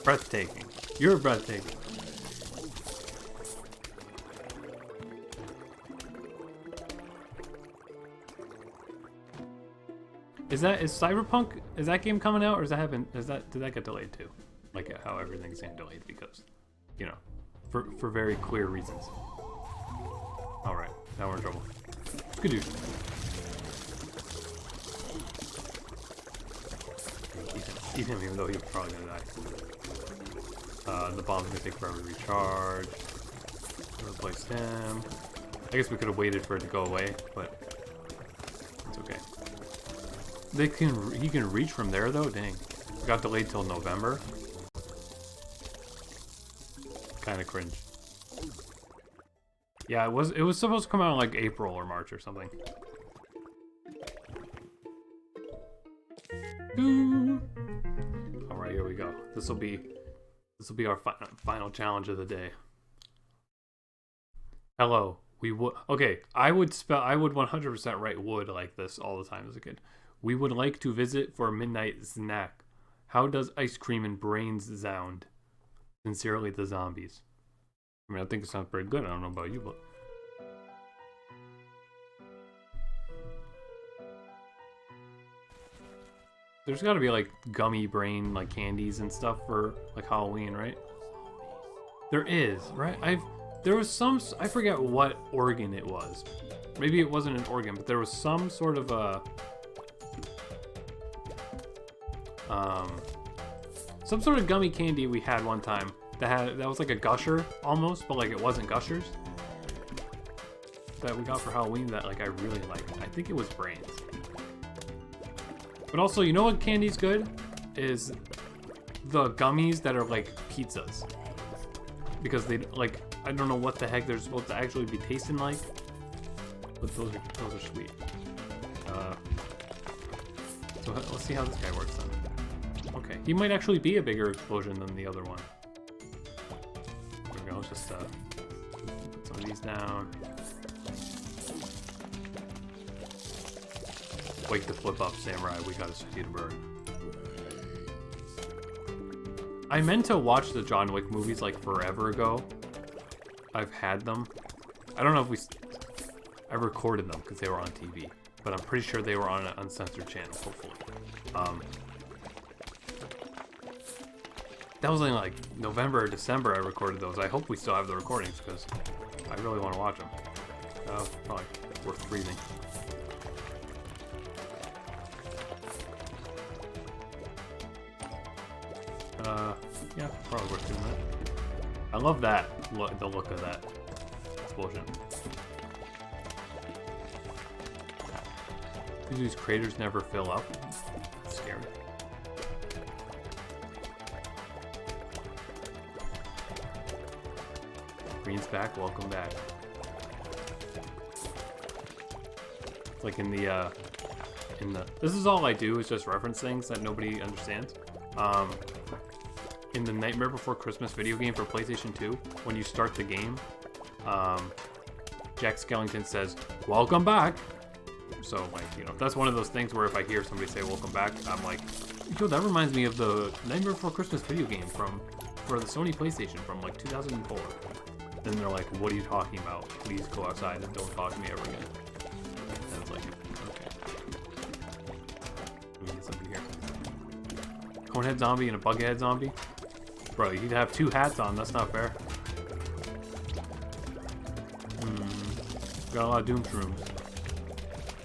Breathtaking. You're breathtaking. Is Cyberpunk, is that game coming out or did that get delayed too? Like how everything's getting delayed because, you know, for very clear reasons. Alright, now we're in trouble. Good dude. Eat him even though he's probably gonna die. The bomb's gonna take forever to recharge. Replace him. I guess we could have waited for it to go away, but it's okay. He can reach from there though? Dang. It got delayed till November. Kinda cringe. Yeah, it was supposed to come out in like April or March or something. Alright, here we go. This will be our final challenge of the day. Hello. We would... Okay, I would 100% write would like this all the time as a kid. We would like to visit for a midnight snack. How does ice cream and brains sound? Sincerely, the zombies. I mean, I think it sounds pretty good. I don't know about you, but... There's gotta be, like, gummy brain, like, candies and stuff for, like, Halloween, right? There is, right? There was some... I forget what organ it was. Maybe it wasn't an organ, but there was some sort of a... some sort of gummy candy we had one time that was like a gusher almost, but like it wasn't gushers. That we got for Halloween that like I really liked. I think it was brains. But also, you know what candy's good? Is the gummies that are like pizzas. Because they like, I don't know what the heck they're supposed to actually be tasting like. But those are sweet. So let's see how this guy works then. Okay, he might actually be a bigger explosion than the other one. There we go, let's just put some of these down. Wake the flip up, samurai, we gotta see the bird. I meant to watch the John Wick movies like forever ago. I've had them. I don't know if I recorded them because they were on TV, but I'm pretty sure they were on an uncensored channel, hopefully. That was in like November or December I recorded those. I hope we still have the recordings because I really want to watch them. Probably worth breathing. Yeah, probably worth doing that. I love that, the look of that explosion. Do these craters never fill up? That's scary. Green's back. Welcome back. It's like in the this is all I do is just reference things that nobody understands. In the Nightmare Before Christmas video game for PlayStation 2, when you start the game, Jack Skellington says, "Welcome back." So, like, you know, that's one of those things where if I hear somebody say "Welcome back," I'm like, yo, that reminds me of the Nightmare Before Christmas video game for the Sony PlayStation from like 2004. Then they're like, "What are you talking about? Please go outside and don't talk to me ever again." And it's like, okay. Let me get something here. Conehead zombie and a bughead zombie. Bro, you'd have two hats on. That's not fair. Got a lot of Doom shrooms.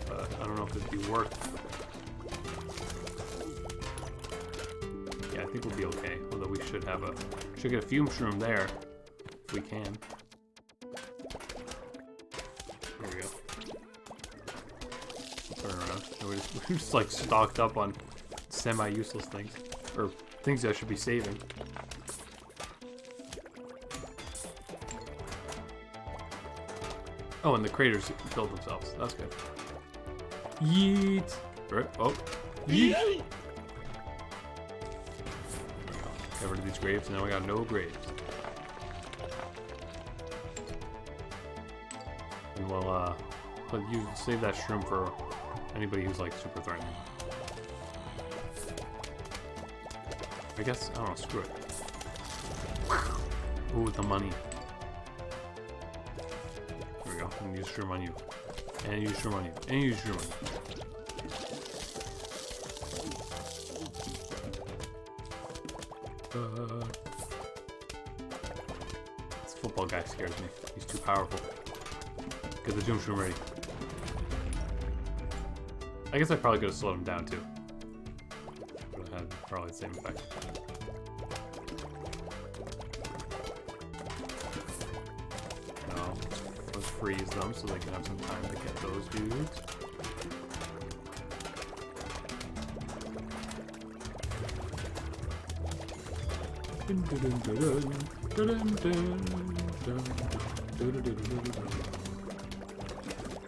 But I don't know if it'd be worth. Yeah, I think we'll be okay. Although we should have should get a fume shroom there. If we can. There we go. Turn around. We're just like stocked up on semi-useless things. Or things that I should be saving. Oh, and the craters killed themselves. That's good. Yeet! Right. Oh. Yeet! There we go. Got rid of these graves, and now we got no graves. And we'll, but you save that shroom for anybody who's, like, super threatening. I guess, I don't know, screw it. Ooh, the money. There we go. And use shroom on you. And use shroom on you. And use shroom on you. This football guy scares me. He's too powerful. Get the doom shroom ready. I guess I probably could have slowed him down too. Would have had probably the same effect. No. Let's freeze them so they can have some time to get those dudes.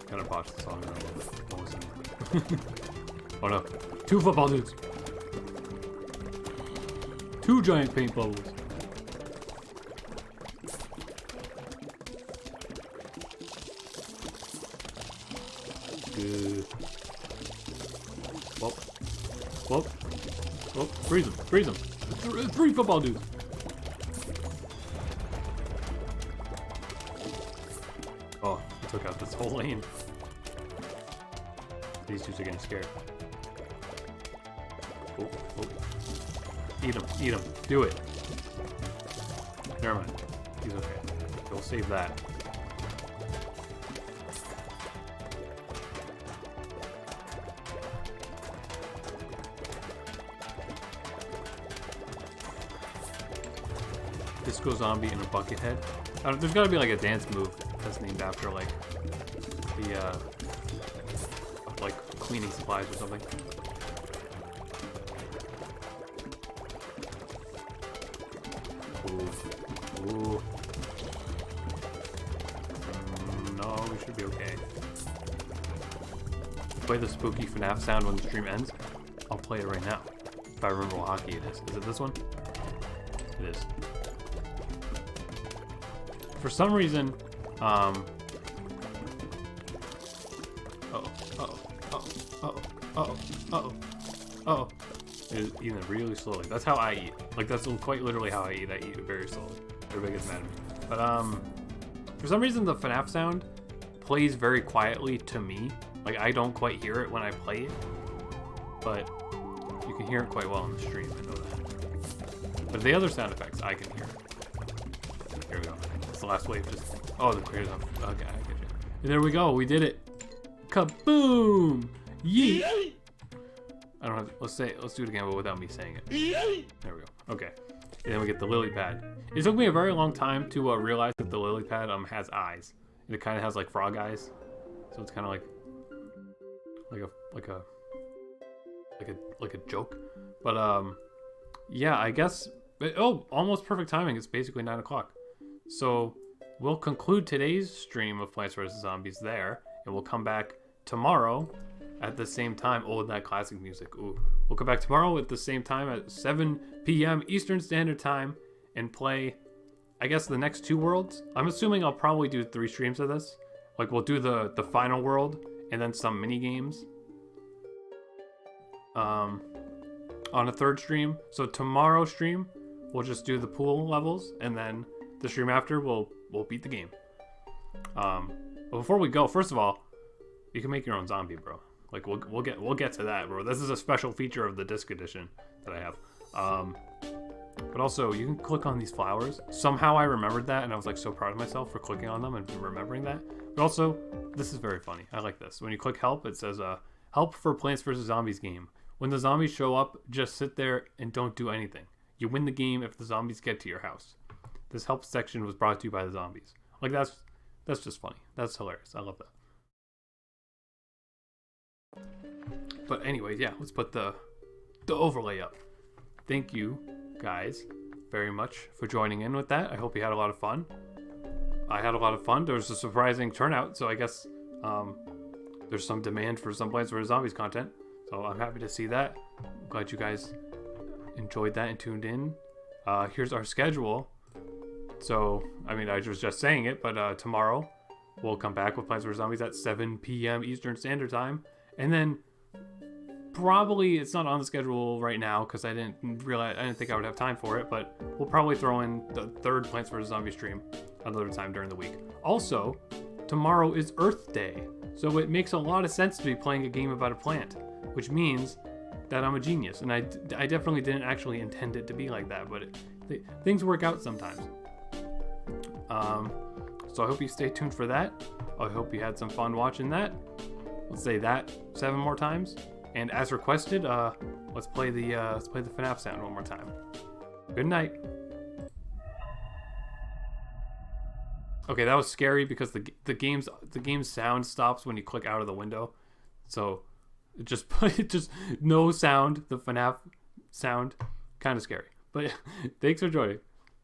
Kind of botched the song a little bit. Oh no. 2 football dudes. 2 giant paint bubbles. Good. Whoop. Whoop. Whoop. Freeze them. Freeze them. 3 football dudes. Oh, I took out this whole lane. These dudes are getting scared. Oh, oh. Eat him, eat him. Do it. Never mind. He's okay. We'll save that. Disco zombie and a bucket head. There's gotta be like a dance move that's named after like the like cleaning supplies or something. Ooh. Ooh. No, we should be okay. Play the spooky FNAF sound when the stream ends. I'll play it right now. If I remember what hockey it is. Is it this one? It is. For some reason, uh-oh, it's eating it really slowly. That's how I eat. Like, that's quite literally how I eat. I eat it very slowly. Everybody gets mad at me. But, for some reason, the FNAF sound plays very quietly to me. Like, I don't quite hear it when I play it. But you can hear it quite well on the stream. I know that. But the other sound effects, I can hear. Here we go. The last wave just... Oh, the creator's off. Okay, I get you. And there we go. We did it. Kaboom! Yeet! I don't have... Let's do it again, but without me saying it. There we go. Okay. And then we get the lily pad. It took me a very long time to realize that the lily pad has eyes. And it kind of has like frog eyes. So it's kind of like a joke. But yeah, I guess... Oh, almost perfect timing. It's basically 9 o'clock. So we'll conclude today's stream of Plants vs. Zombies there, and we'll come back tomorrow at the same time. Oh, that classic music. Ooh. We'll come back tomorrow at the same time at 7 p.m. Eastern Standard Time and play, I guess, the next 2 worlds. I'm assuming I'll probably do 3 streams of this. Like, we'll do the final world and then some mini games on a 3rd stream. So tomorrow's stream, we'll just do the pool levels, and then the stream after we'll beat the game. But before we go, first of all, you can make your own zombie, bro. Like, we'll get to that, bro. This is a special feature of the disc edition that I have. But also, you can click on these flowers. Somehow I remembered that, and I was like so proud of myself for clicking on them and remembering that. But also, this is very funny. I like this. When you click help, it says help for Plants vs. Zombies game. When the zombies show up, just sit there and don't do anything. You win the game if the zombies get to your house. This help section was brought to you by the zombies. Like, that's just funny. That's hilarious. I love that. But anyways, yeah, let's put the overlay up. Thank you guys very much for joining in with that. I hope you had a lot of fun. I had a lot of fun. There was a surprising turnout, so I guess there's some demand for some Plants vs. Zombies content. So I'm happy to see that. I'm glad you guys enjoyed that and tuned in. Here's our schedule. So, I mean, I was just saying it, but tomorrow we'll come back with Plants vs. Zombies at 7 p.m. Eastern Standard Time. And then probably, it's not on the schedule right now because I didn't think I would have time for it, but we'll probably throw in the 3rd Plants vs. Zombies stream another time during the week. Also, tomorrow is Earth Day, so it makes a lot of sense to be playing a game about a plant, which means that I'm a genius, and I definitely didn't actually intend it to be like that, but things work out sometimes. So I hope you stay tuned for that. I hope you had some fun watching that. Let's say that 7 more times. And as requested, let's play the FNAF sound one more time. Good night. Okay, that was scary because the game's sound stops when you click out of the window. So it just no sound, the FNAF sound, kind of scary. But thanks for joining.